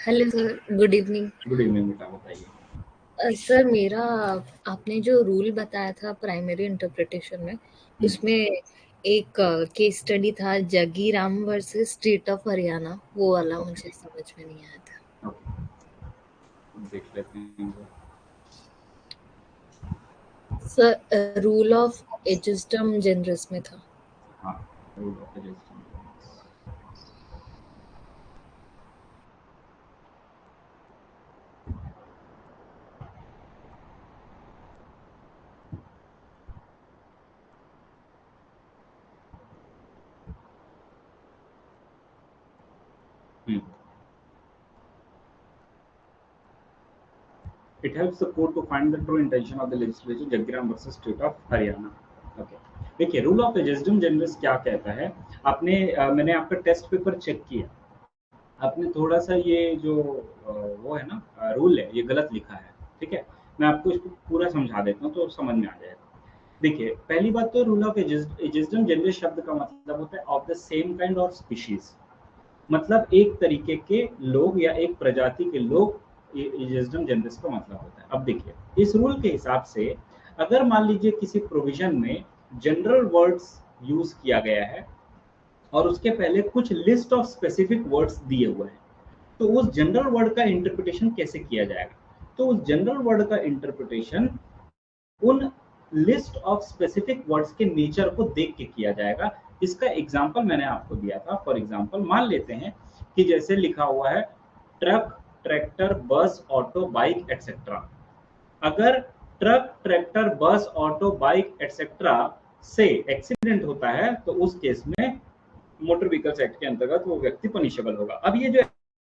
Hello sir, good evening. Good evening बेटा, बताइए। सर मेरा, आपने जो रूल बताया था प्राइमरी इंटरप्रिटेशन में, उसमें एक केस स्टडी था जगीराम वर्सेस स्टेट ऑफ हरियाणा, वो वाला मुझे समझ में नहीं आया था। देख लेते हैं sir rule of ejusdem generis में था। हाँ, rule of ejusdem. It helps the court to find the true intention of the legislature, Jagiram versus state of Haryana. Okay, देखिए रूल ऑफ एजिस्टम जनरस क्या कहता है। आपने मैंने आपका टेस्ट पेपर चेक किया, आपने थोड़ा सा ये जो वो है ना रूल है, ये गलत लिखा है। ठीक है, मैं आपको इसको पूरा समझा देता हूँ तो समझ में आ जाएगा। देखिए, पहली बात तो रूल ऑफ एजिस्टम जनरस शब्द का मतलब होता है ऑफ द सेम काइंड और स्पीशीज। मतलब एक तरीके के लोग या एक प्रजाति के लोग, एजिस्टम जनरस का मतलब होता है। अब देखिए, इस रूल के हिसाब से अगर मान लीजिए किसी प्रोविजन में जनरल वर्ड्स यूज किया गया है और उसके पहले कुछ लिस्ट ऑफ स्पेसिफिक वर्ड्स दिए हुए हैं, तो उस जनरल वर्ड का इंटरप्रिटेशन कैसे किया जाएगा? तो उस जनरल वर्ड का इंटरप्रिटेशन उन लिस्ट ऑफ स्पेसिफिक वर्ड्स के नेचर को देख के किया जाएगा। इसका एग्जांपल मैंने आपको दिया था। फॉर एग्जांपल मान लेते हैं कि जैसे लिखा हुआ है ट्रक, ट्रैक्टर, बस, ऑटो, बाइक एक्सेट्रा। अगर ट्रक, ट्रैक्टर, बस, ऑटो, बाइक एक्सेट्रा से एक्सीडेंट होता है तो उस केस में मोटर व्हीकल्स एक्ट के अंतर्गत वो व्यक्ति पनिशेबल होगा। अब ये जो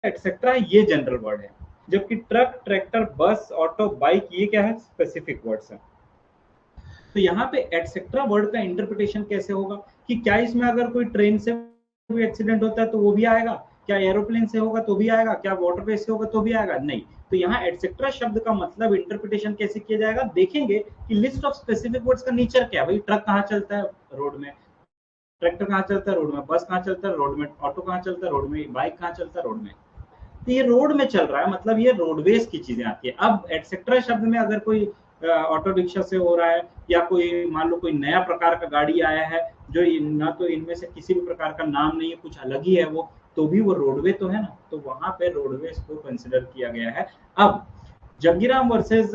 एक्सेट्रा है ये जनरल वर्ड है, जबकि ट्रक, ट्रैक्टर, बस, ऑटो, बाइक ये क्या है? स्पेसिफिक वर्ड्स है। तो यहाँ पे एटसेट्रा वर्ड का इंटरप्रिटेशन कैसे होगा कि क्या इसमें अगर कोई ट्रेन से कोई एक्सीडेंट होता है तो वो भी आएगा, क्या एरोप्लेन से होगा तो भी आएगा, क्या वाटरवे से होगा तो भी आएगा? नहीं। तो यहाँ एटसेट्रा शब्द का मतलब इंटरप्रिटेशन कैसे किया जाएगा? देखेंगे कि लिस्ट ऑफ स्पेसिफिक वर्ड्स का नेचर क्या है। भाई ट्रक कहाँ चलता है? रोड में। ट्रैक्टर कहाँ चलता है? रोड में। बस कहाँ चलता है? रोड में। ऑटो कहाँ चलता है? रोड में। बाइक कहाँ चलता है? रोड में। तो ये रोड में चल रहा है, मतलब ये रोडवेज की चीजें आती है। अब एटसेट्रा शब्द में अगर कोई ऑटो रिक्शा से हो रहा है या कोई मान लो कोई नया प्रकार का गाड़ी आया है जो ना तो इनमें से किसी भी प्रकार का नाम नहीं है, कुछ अलग ही है वो, तो भी वो रोडवे तो है ना, तो वहां पे रोडवेज को कंसिडर किया गया है। अब जंगीराम वर्सेस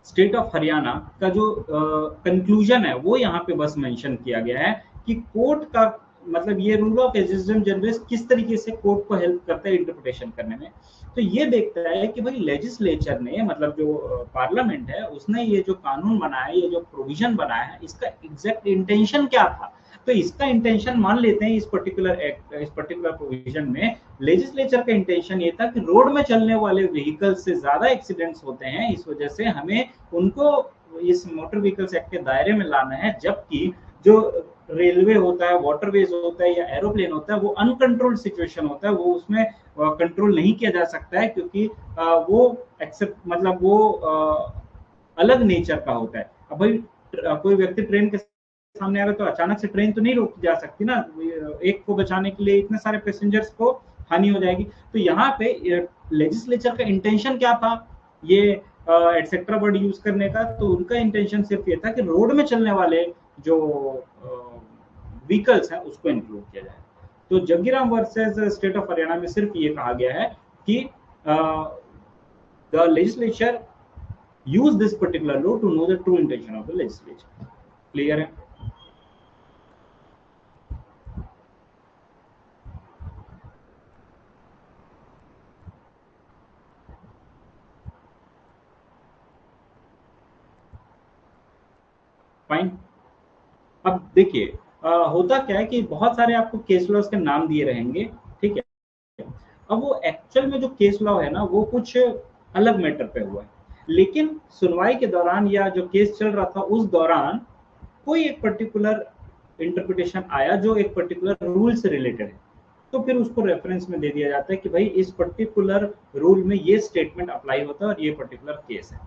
स्टेट ऑफ हरियाणा का जो कंक्लूजन है वो यहाँ पे बस मेंशन किया गया है कि कोर्ट का मतलब ये रूल ऑफ एजिस्टम जनरस किस तरीके से कोर्ट को हेल्प करता है इंटरप्रिटेशन करने में। तो ये देखता है कि भाई लेजिस्लेचर ने, मतलब जो पार्लियामेंट है, उसने ये जो कानून बनाया, ये जो प्रोविजन बनाया है, इसका एग्जैक्ट इंटेंशन क्या था। तो इसका इंटेंशन मान लेते हैं इस पर्टिकुलर एक्ट, इस पर्टिकुलर प्रोविजन में लेजिस्लेचर का इंटेंशन ये था कि रोड में चलने वाले व्हीकल से ज्यादा एक्सीडेंट्स होते हैं, इस वजह से हमें उनको इस मोटर व्हीकल्स एक्ट के दायरे में लाना है, जबकि जो रेलवे होता है, वाटरवेज होता है या एरोप्लेन होता है, वो अनकंट्रोल्ड सिचुएशन होता है, वो उसमें कंट्रोल नहीं किया जा सकता है, क्योंकि वो एक्सेप्ट मतलब वो अलग नेचर का होता है। अब भाई कोई व्यक्ति ट्रेन के सामने आ रहा है तो अचानक से ट्रेन तो नहीं रोकी जा सकती ना, एक को बचाने के लिए इतने सारे पैसेंजर्स को हानि हो जाएगी। तो यहाँ पे लेजिस्लेचर का इंटेंशन क्या था, ये एटसेट्रा वर्ड यूज करने का, तो उनका इंटेंशन सिर्फ ये था कि रोड में चलने वाले जो व्हीकल्स हैं उसको इंक्लूड किया जाए। तो जग्गीराम वर्सेस स्टेट ऑफ हरियाणा में सिर्फ ये कहा गया है कि the legislature use this particular law to know the true intention of the legislature. Clear है? फाइन। अब देखिए होता क्या है कि बहुत सारे आपको केस लॉज के नाम दिए रहेंगे, ठीक है। अब वो एक्चुअल में जो केस लॉ है ना वो कुछ अलग मैटर पे हुआ है, लेकिन सुनवाई के दौरान या जो केस चल रहा था उस दौरान कोई एक पर्टिकुलर इंटरप्रिटेशन आया जो एक पर्टिकुलर रूल से रिलेटेड है, तो फिर उसको रेफरेंस में दे दिया जाता है कि भाई इस पर्टिकुलर रूल में ये स्टेटमेंट अप्लाई होता है और ये पर्टिकुलर केस है,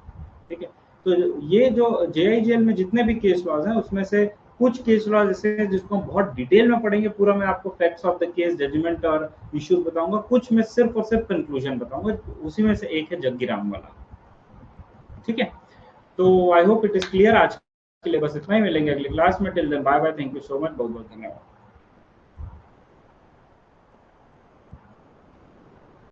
ठीक है। तो ये जो जेआईजीएल में जितने भी केस लॉज हैं उसमें से कुछ केस लॉज ऐसे हैं जिसको हम बहुत डिटेल में पढ़ेंगे, पूरा मैं आपको facts of the case, judgement और इश्यूज बताऊंगा, कुछ मैं सिर्फ और सिर्फ कंक्लूजन बताऊंगा, उसी में से एक है जग्गीराम वाला, ठीक है। तो आई होप इट इज क्लियर। आज के लिए बस इतना ही, मिलेंगे अगली क्लास में। Till then bye bye, thank you so much, बहुत बहुत धन्यवाद।